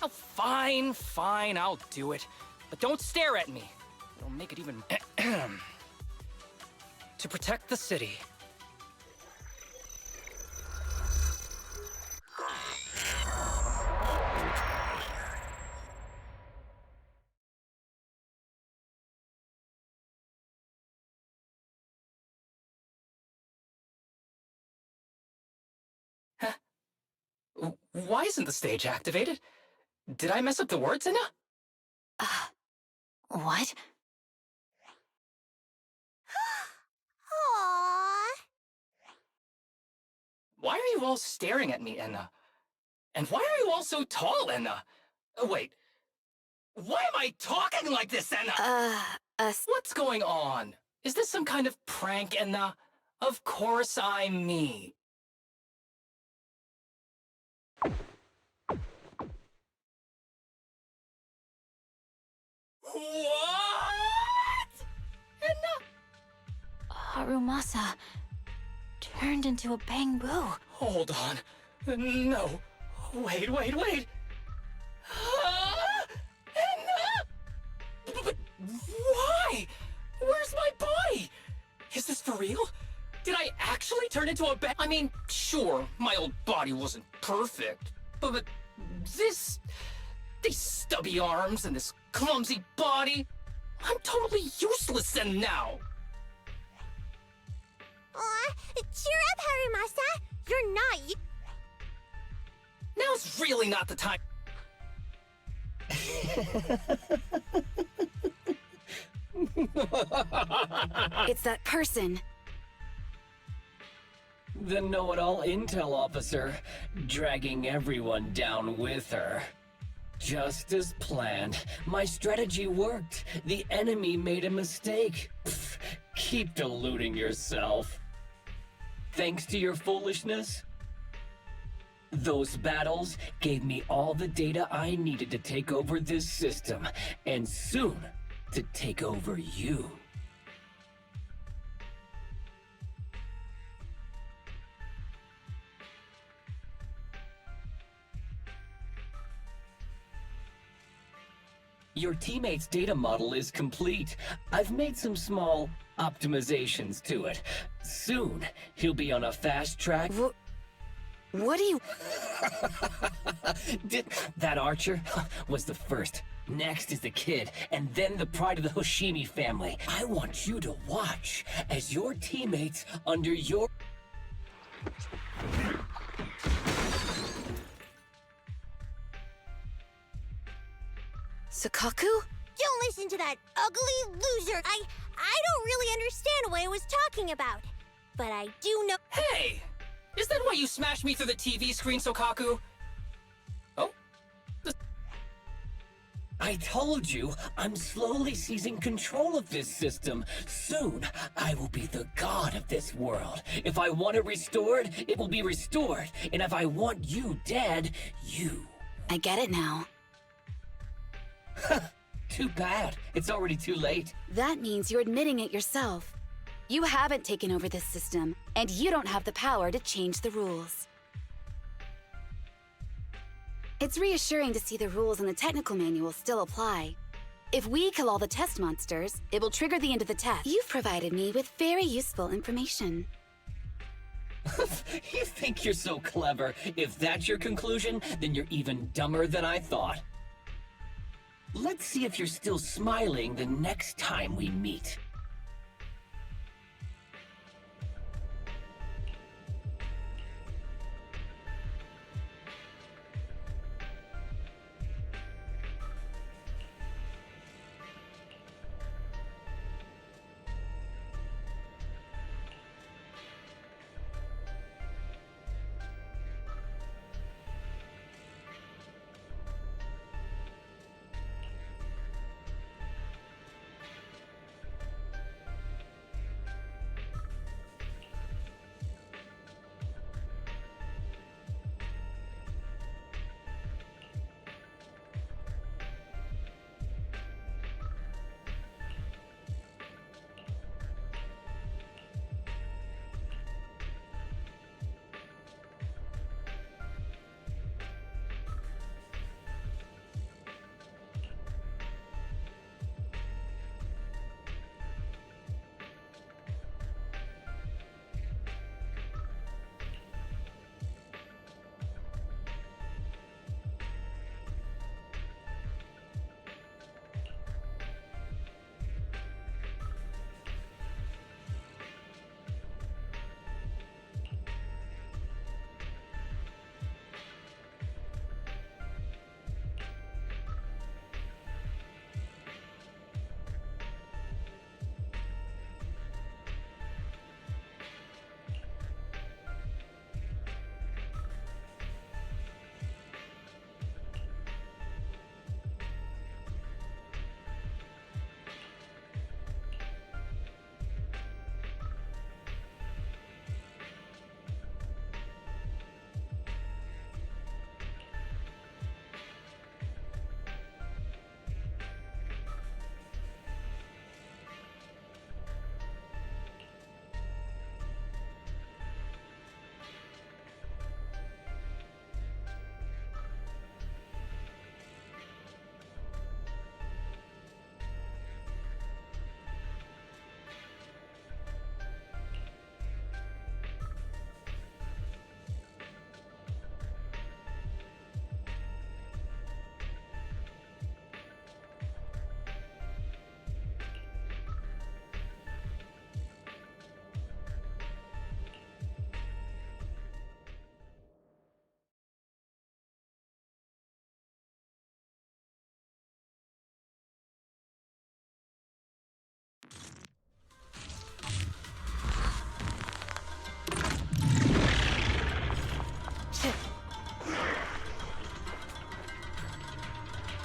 Oh, fine, I'll do it. But don't stare at me. It'll make it even... To protect the city. Why isn't the stage activated? Did I mess up the words, Enna? What? Aww. Why are you all staring at me, Enna? And why are you all so tall, Enna? Wait. Why am I talking like this, Enna? What's going on? Is this some kind of prank, Enna? Of course I'm me. What? Enna? Harumasa turned into a bamboo. Hold on. No. Wait. Enna? But why? Where's my body? Is this for real? Did I actually turn into a I mean, sure, my old body wasn't perfect, but this... These stubby arms and this clumsy body... I'm totally useless then now! Aw, cheer up, Harumasa. You're not. Now's really not the time. It's that person. The know-it-all intel officer, dragging everyone down with her. Just as planned. My strategy worked. The enemy made a mistake. Pfft, keep deluding yourself. Thanks to your foolishness, those battles gave me all the data I needed to take over this system, and soon to take over you. Your teammate's data model is complete. I've made some small optimizations to it. Soon, he'll be on a fast track. What do you... That archer was the first. Next is the kid, and then the pride of the Hoshimi family. I want you to watch as your teammates under your... Sokaku? Don't listen to that ugly loser. I don't really understand what I was talking about. but I do know. Hey! Is that why you smashed me through the TV screen, Sokaku? Oh? I told you, I'm slowly seizing control of this system. Soon, I will be the god of this world. If I want it restored, it will be restored. And if I want you dead, you. I get it now. Too bad. It's already too late. That means you're admitting it yourself. You haven't taken over this system, and you don't have the power to change the rules. It's reassuring to see the rules in the technical manual still apply. If we kill all the test monsters, it will trigger the end of the test. You've provided me with very useful information. You think you're so clever. If that's your conclusion, then you're even dumber than I thought. Let's see if you're still smiling the next time we meet.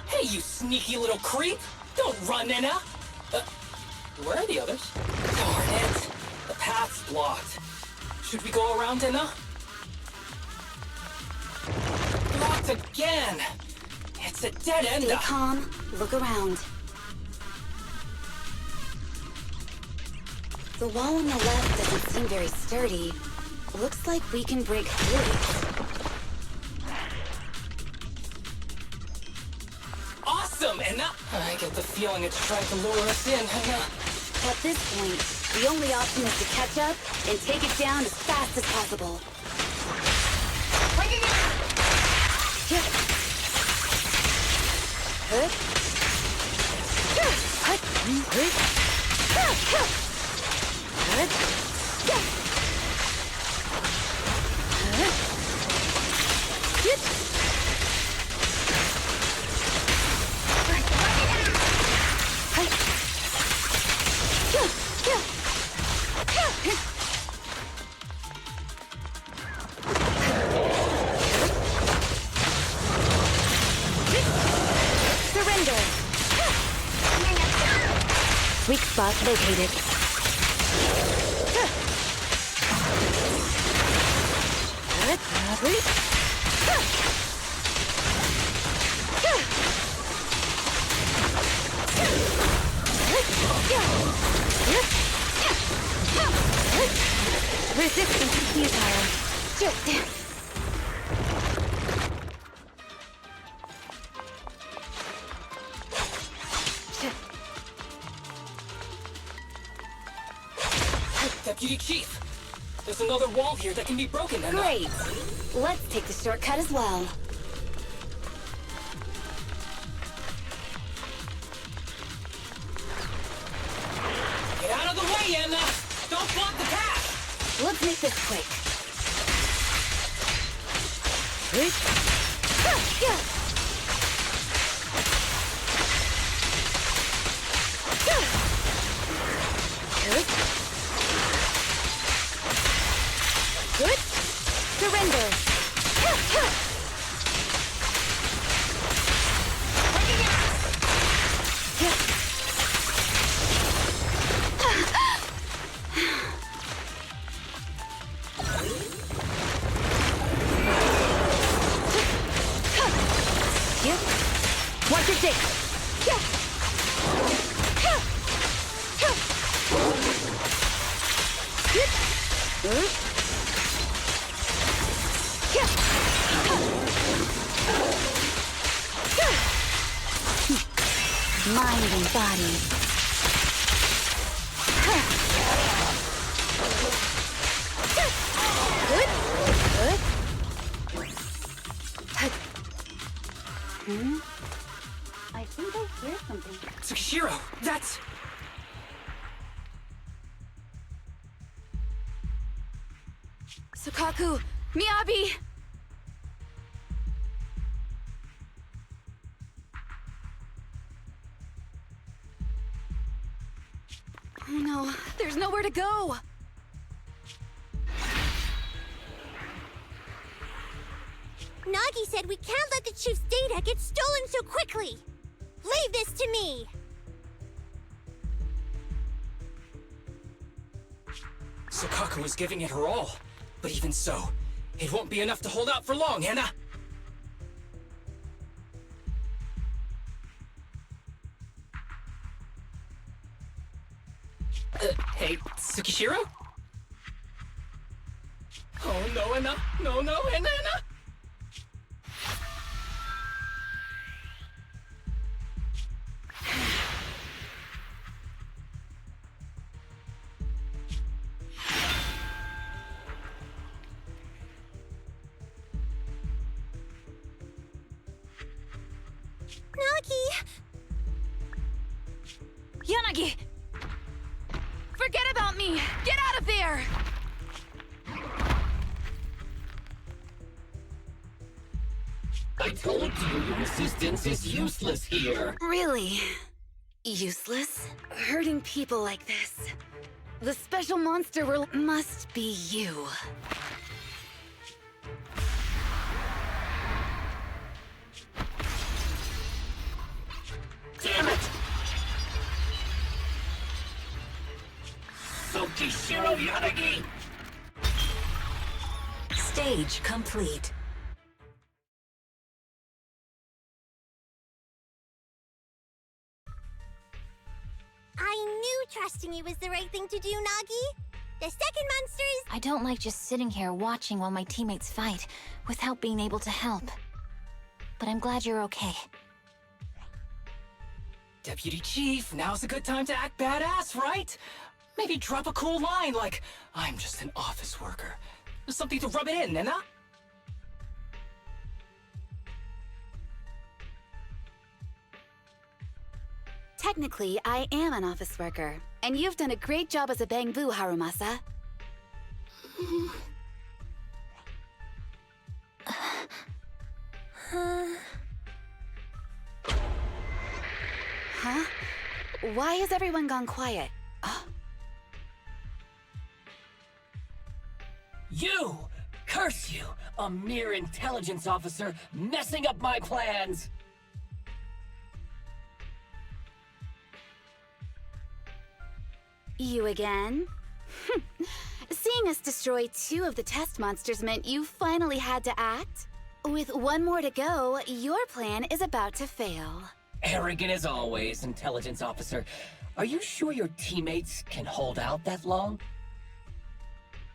Hey, you sneaky little creep! Don't run, Nina! Where are the others? Darn it! The path's blocked. Should we go around, Nina? Blocked again! It's a dead end! Stay calm. Look around. The wall on the left doesn't seem very sturdy. Looks like we can break through it. Awesome, Enna! I get the feeling it's trying to lure us in, Enna. At this point, the only option is to catch up and take it down as fast as possible. Weak spot located. Resistance to futile. Deputy Chief, there's another wall here that can be broken and... Great. Let's take the shortcut as well. Get out of the way, Anna! Don't block the path! Let's make this quick. Good. Surrender. Watch your dick. Mind and body. Good. Good. I think I hear something. Tsukishiro, that's... Sukaku, Miyabi! Oh no, there's nowhere to go! Nagi said we can't let the chief's data get stolen so quickly. Leave this to me. Sukaku is giving it her all. But even so, it won't be enough to hold out for long, Anna! Hey, Tsukishiro? Oh no, Anna! No, no, Anna! Nagi! Yanagi! Forget about me! Get out of there! I told you your assistance is useless here. Really? Useless? Hurting people like this. The special monster must be you. Damn it! Tsukishiro Yanagi! Stage complete. I knew trusting you was the right thing to do, Nagi. The second monster is... I don't like just sitting here watching while my teammates fight without being able to help. But I'm glad you're okay. Deputy Chief, now's a good time to act badass, right? Maybe drop a cool line like, I'm just an office worker. Something to rub it in, Anna? Technically, I am an office worker, and you've done a great job as a bangbu, Harumasa. Huh? Why has everyone gone quiet? You! Curse you! A mere intelligence officer messing up my plans! You again? Seeing us destroy 2 of the test monsters meant you finally had to act? With 1 more to go, your plan is about to fail. Arrogant as always, intelligence officer. Are you sure your teammates can hold out that long?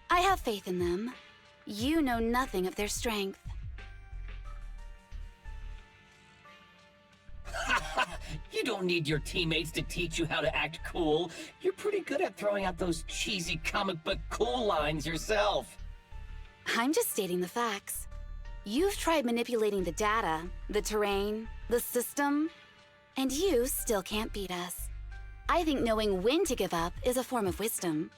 I have faith in them. You know nothing of their strength. You don't need your teammates to teach you how to act cool. You're pretty good at throwing out those cheesy comic book cool lines yourself. I'm just stating the facts. You've tried manipulating the data, the terrain, the system, and you still can't beat us. I think knowing when to give up is a form of wisdom.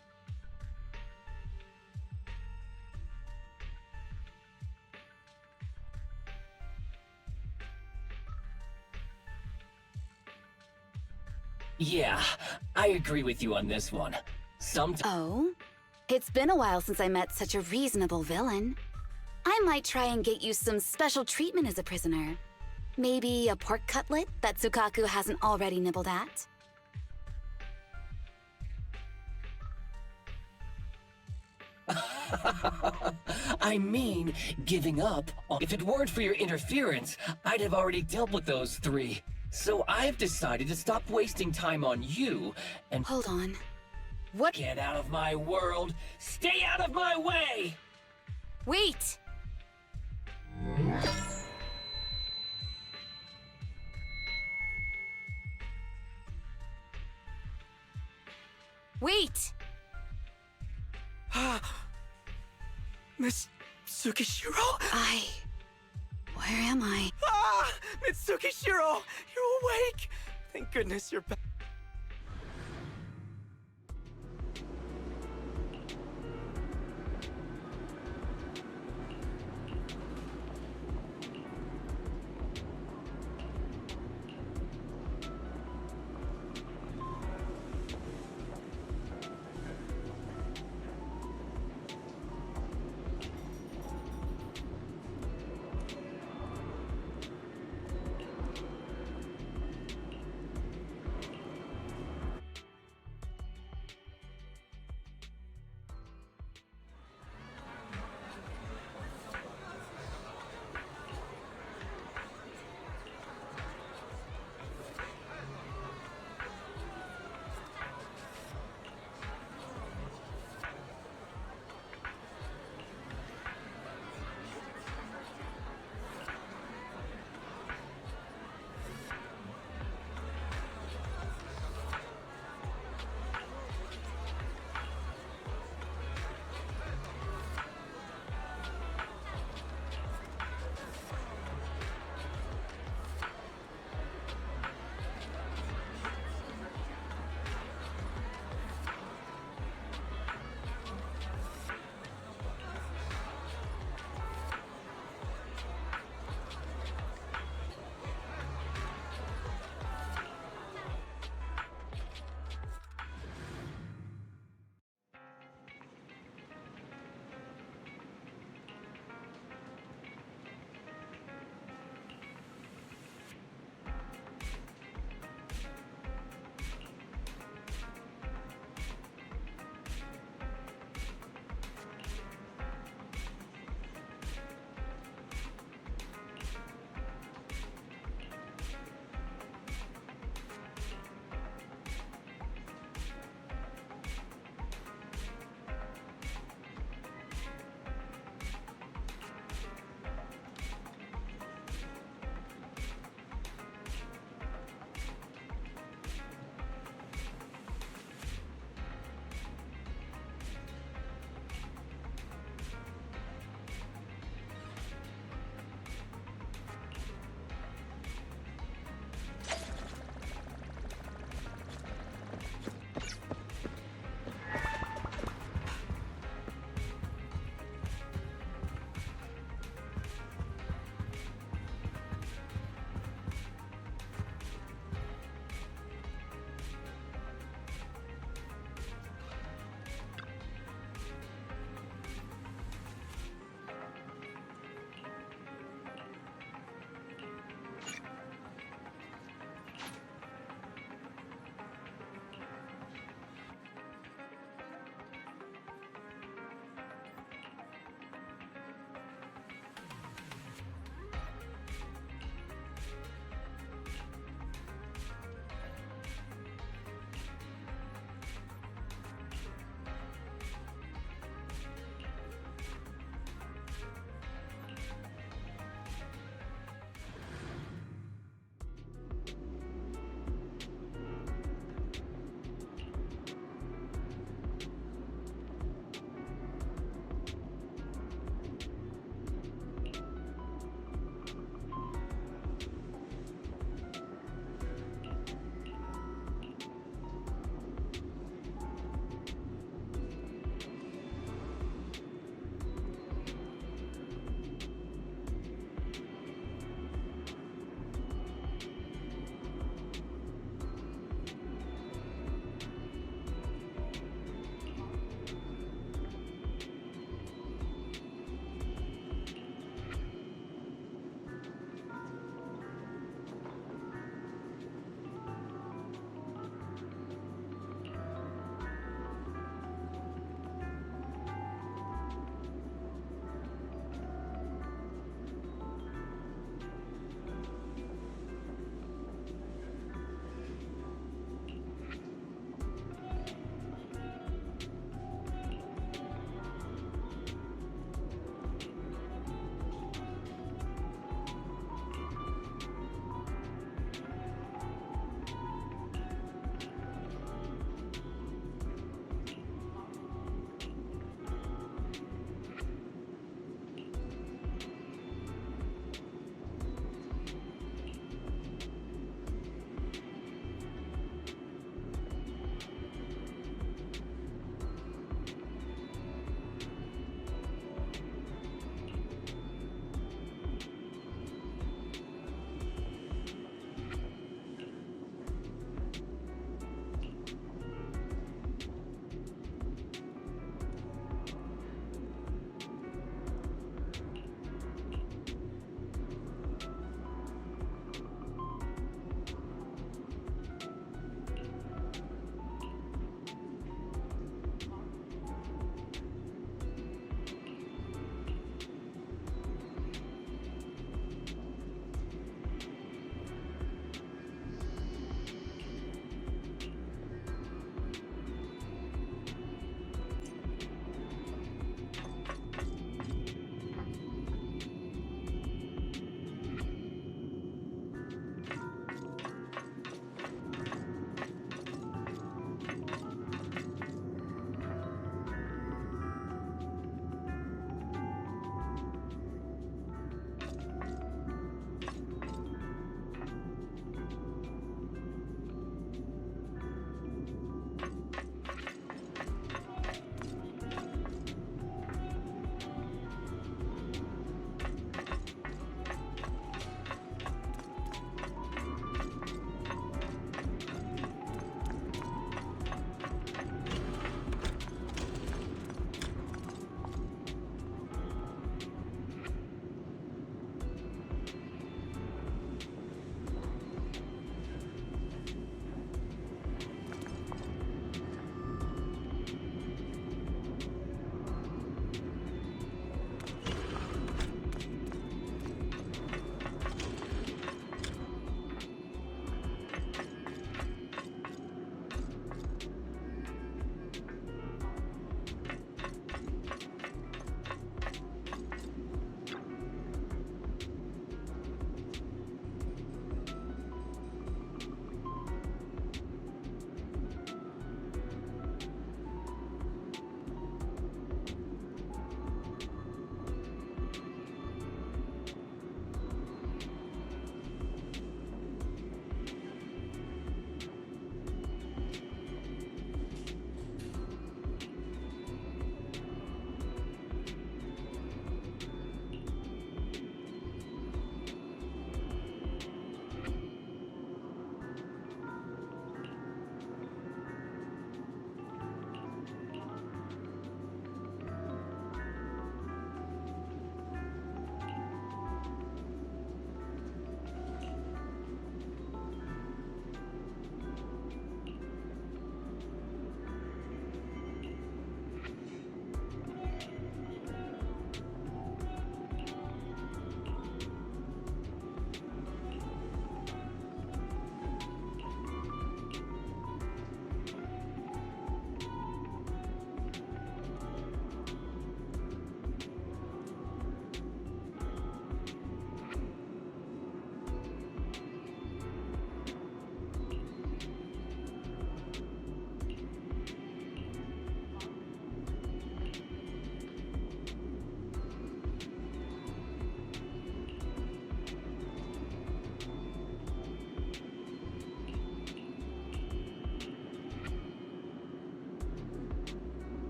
Yeah, I agree with you on this one. Oh? It's been a while since I met such a reasonable villain. I might try and get you some special treatment as a prisoner. Maybe a pork cutlet that Tsukaku hasn't already nibbled at? I mean, giving up. If it weren't for your interference, I'd have already dealt with those 3. So I've decided to stop wasting time on you and— Hold on. What? Get out of my world! Stay out of my way! Wait! Wait! Miss Tsukishiro? Where am I? Mitsukishiro! You're awake! Thank goodness you're back.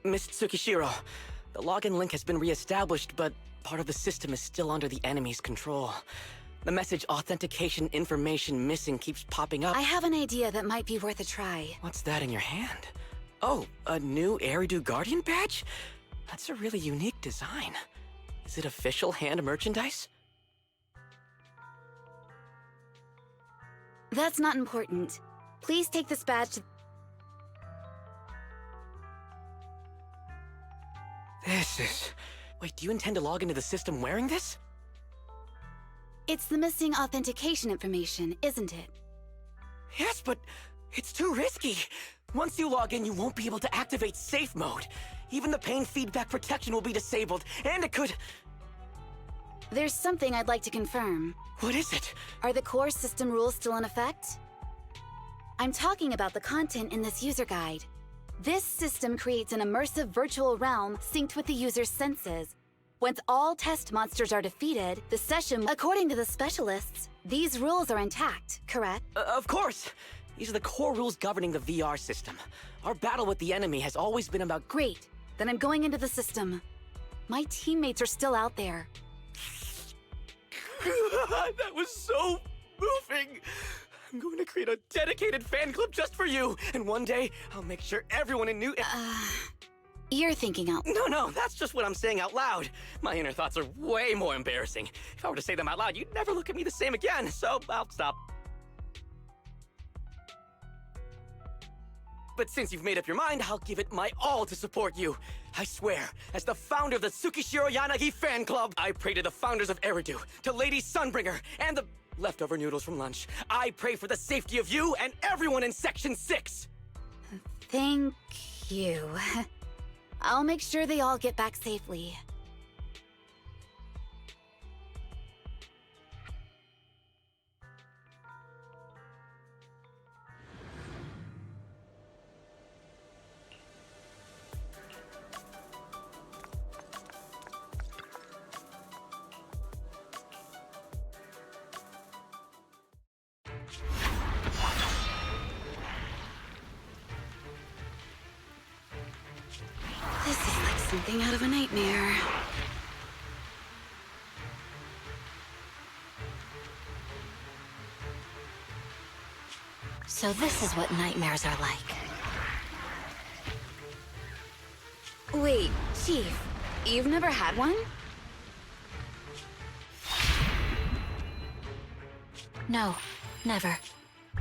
Miss Tsukishiro. The login link has been reestablished, but part of the system is still under the enemy's control. The message authentication information missing keeps popping up. I have an idea that might be worth a try. What's that in your hand? Oh, a new Eridu Guardian badge? That's a really unique design. Is it official hand merchandise? That's not important. Please take this badge to... This is... Wait, do you intend to log into the system wearing this? It's the missing authentication information, isn't it? Yes, but it's too risky. Once you log in, you won't be able to activate safe mode. Even the pain feedback protection will be disabled, and it could... There's something I'd like to confirm. What is it? Are the core system rules still in effect? I'm talking about the content in this user guide. This system creates an immersive virtual realm synced with the user's senses. Once all test monsters are defeated, the session... According to the specialists, these rules are intact, correct? Of course! These are the core rules governing the VR system. Our battle with the enemy has always been about... Great. Then I'm going into the system. My teammates are still out there. That was so moving! I'm going to create a dedicated fan club just for you, and one day, I'll make sure everyone in New... You're thinking out... No, that's just what I'm saying out loud. My inner thoughts are way more embarrassing. If I were to say them out loud, you'd never look at me the same again, so I'll stop. But since you've made up your mind, I'll give it my all to support you. I swear, as the founder of the Tsukishiro Yanagi fan club, I pray to the founders of Eridu, to Lady Sunbringer, and the leftover noodles from lunch. I pray for the safety of you and everyone in Section 6! Thank you. I'll make sure they all get back safely. This is like something out of a nightmare. So this is what nightmares are like. Wait, Chief, you've never had one? No, never.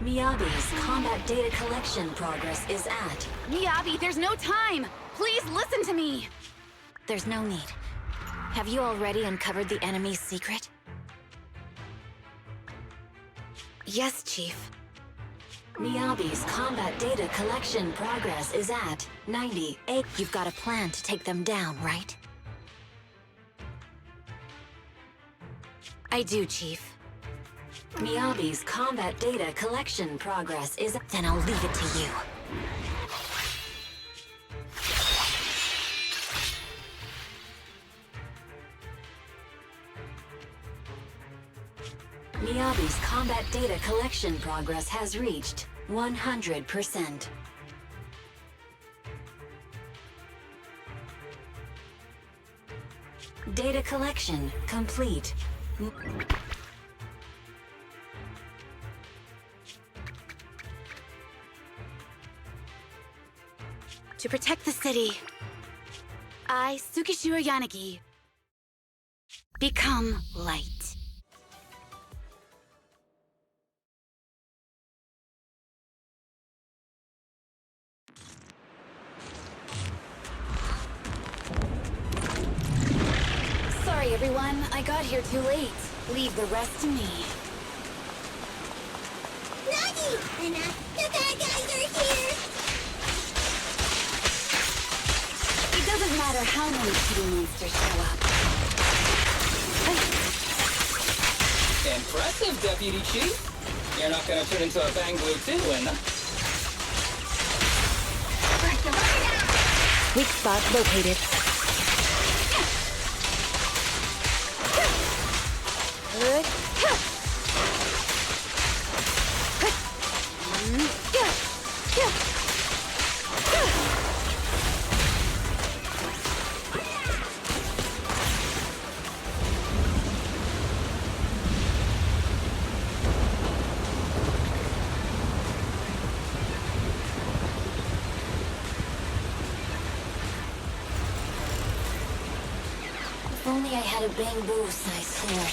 Miyabi's combat data collection progress is at... Miyabi, there's no time! Please listen to me! There's no need. Have you already uncovered the enemy's secret? Yes, Chief. Miyabi's combat data collection progress is at 98. You've got a plan to take them down, right? I do, Chief. Miyabi's combat data collection progress is... Then I'll leave it to you. Miyabi's combat data collection progress has reached 100%. Data collection complete. To protect the city, I, Tsukishiro Yanagi, become light. Sorry, everyone. I got here too late. Leave the rest to me. Nagi! And the bad guys are here! It doesn't matter how many kitty monsters show up. Impressive, Deputy Chief. You're not gonna turn into a Bang Blue Tinwin, huh? Weak spot located. only I had a bamboo-sized sword.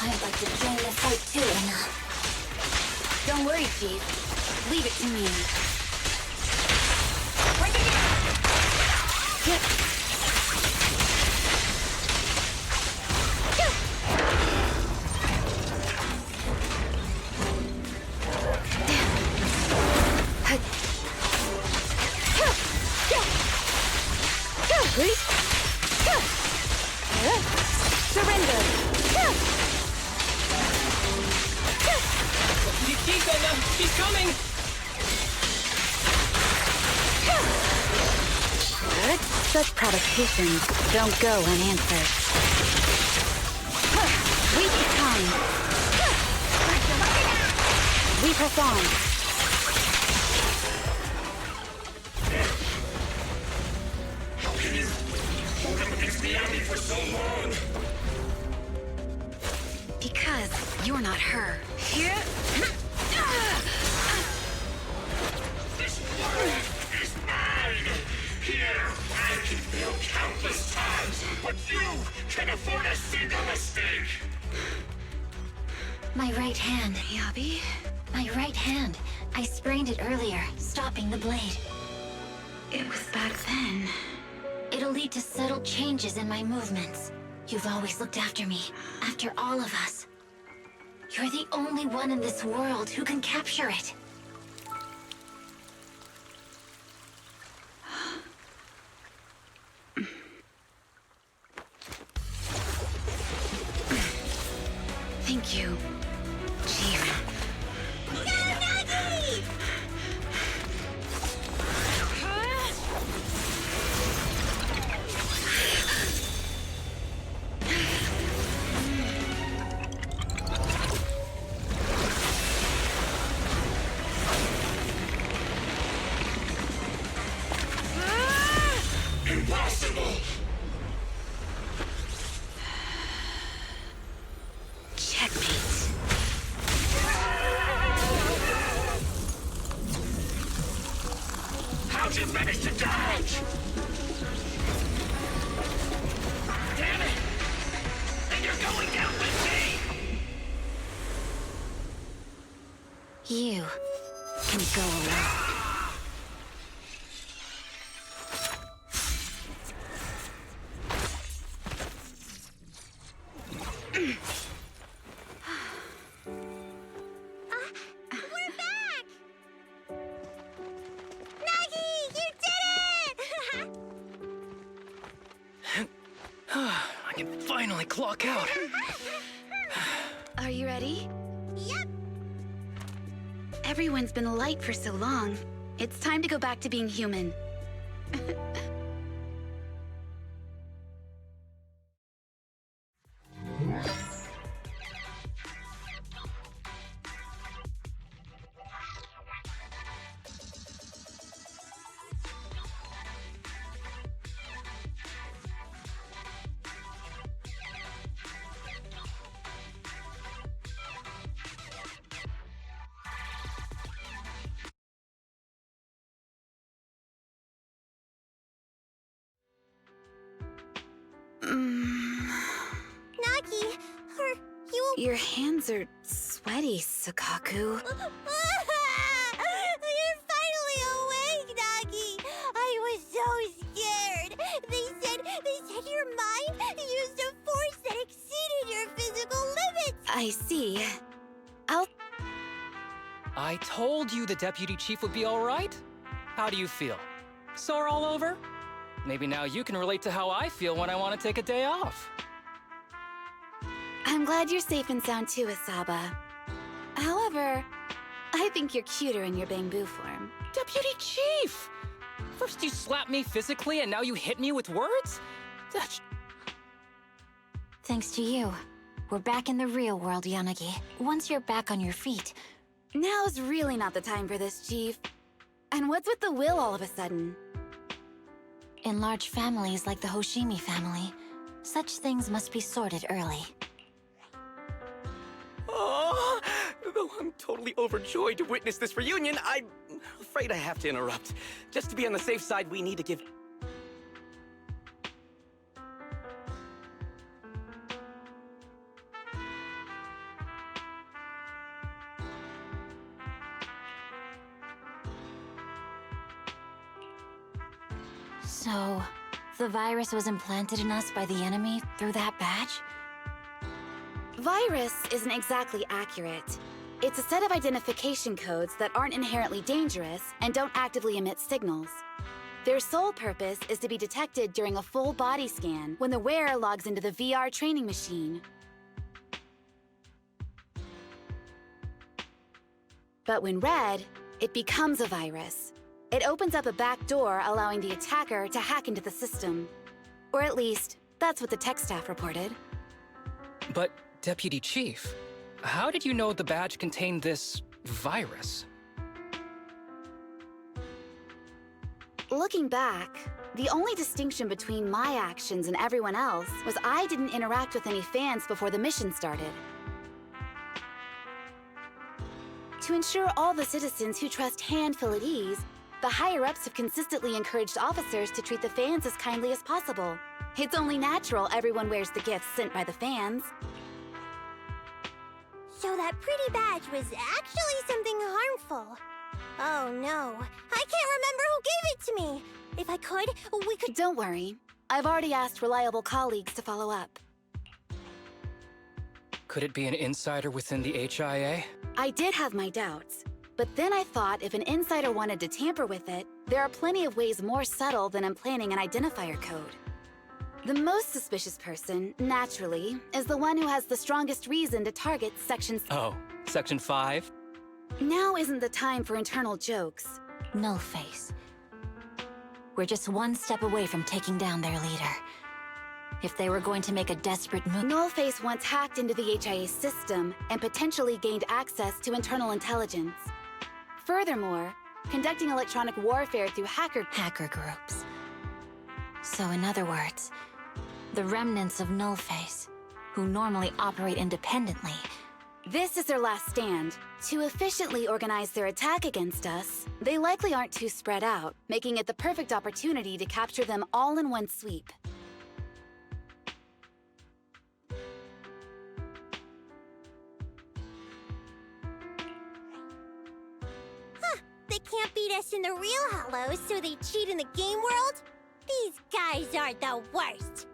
I'd like to join the fight too, Anna. Don't worry, Chief. Leave it to me. Surrender! Chief, Anna! She's coming! Such provocations don't go unanswered. We keep time. We press on. How can you hold up against the army for so long? Because you're not her. This world is mine! Here, I can fail countless times, but you can afford a single mistake! My right hand. Miyabi? My right hand. I sprained it earlier, stopping the blade. It was back then. It'll lead to subtle changes in my movements. You've always looked after me, after all of us. You're the only one in this world who can capture it. Thank you, Chief. Impossible! Checkmate. How'd you manage to dodge? Damn it! And you're going down with me! You can go alone. We're back! Nagi, you did it! I can finally clock out. Are you ready? Yep. Everyone's been light for so long. It's time to go back to being human. Nagi, are you... Your hands are sweaty, Sakaku. You're finally awake, Nagi! I was so scared! They said your mind used a force that exceeded your physical limits! I see. I told you the deputy chief would be all right. How do you feel? Sore all over? Maybe now you can relate to how I feel when I want to take a day off. I'm glad you're safe and sound too, Asaba. However, I think you're cuter in your bamboo form. Deputy Chief! First you slapped me physically and now you hit me with words? That's... Thanks to you. We're back in the real world, Yanagi. Once you're back on your feet... Now's really not the time for this, Chief. And what's with the will all of a sudden? In large families like the Hoshimi family, such things must be sorted early. Oh, though I'm totally overjoyed to witness this reunion, I'm afraid I have to interrupt. Just to be on the safe side, we need to give... So, the virus was implanted in us by the enemy through that badge? Virus isn't exactly accurate. It's a set of identification codes that aren't inherently dangerous and don't actively emit signals. Their sole purpose is to be detected during a full body scan when the wearer logs into the VR training machine. But when read, it becomes a virus. It opens up a back door, allowing the attacker to hack into the system. Or at least, that's what the tech staff reported. But, Deputy Chief, how did you know the badge contained this virus? Looking back, the only distinction between my actions and everyone else was I didn't interact with any fans before the mission started. To ensure all the citizens who trust Handful at ease, the higher-ups have consistently encouraged officers to treat the fans as kindly as possible. It's only natural everyone wears the gifts sent by the fans. So that pretty badge was actually something harmful. Oh no, I can't remember who gave it to me. If I could, we could— Don't worry. I've already asked reliable colleagues to follow up. Could it be an insider within the HIA? I did have my doubts, but then I thought if an insider wanted to tamper with it, there are plenty of ways more subtle than implanting an identifier code. The most suspicious person, naturally, is the one who has the strongest reason to target Section... Oh, Section 5? Now isn't the time for internal jokes. Nullface. We're just one step away from taking down their leader. If they were going to make a desperate move... Nullface once hacked into the HIA system and potentially gained access to internal intelligence. Furthermore, conducting electronic warfare through hacker groups. So in other words, the remnants of Nullface, who normally operate independently. This is their last stand. To efficiently organize their attack against us, they likely aren't too spread out, making it the perfect opportunity to capture them all in one sweep. They can't beat us in the real Hollows, so they cheat in the game world? These guys are the worst.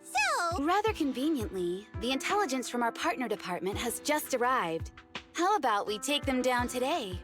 So... Rather conveniently, the intelligence from our partner department has just arrived. How about we take them down today?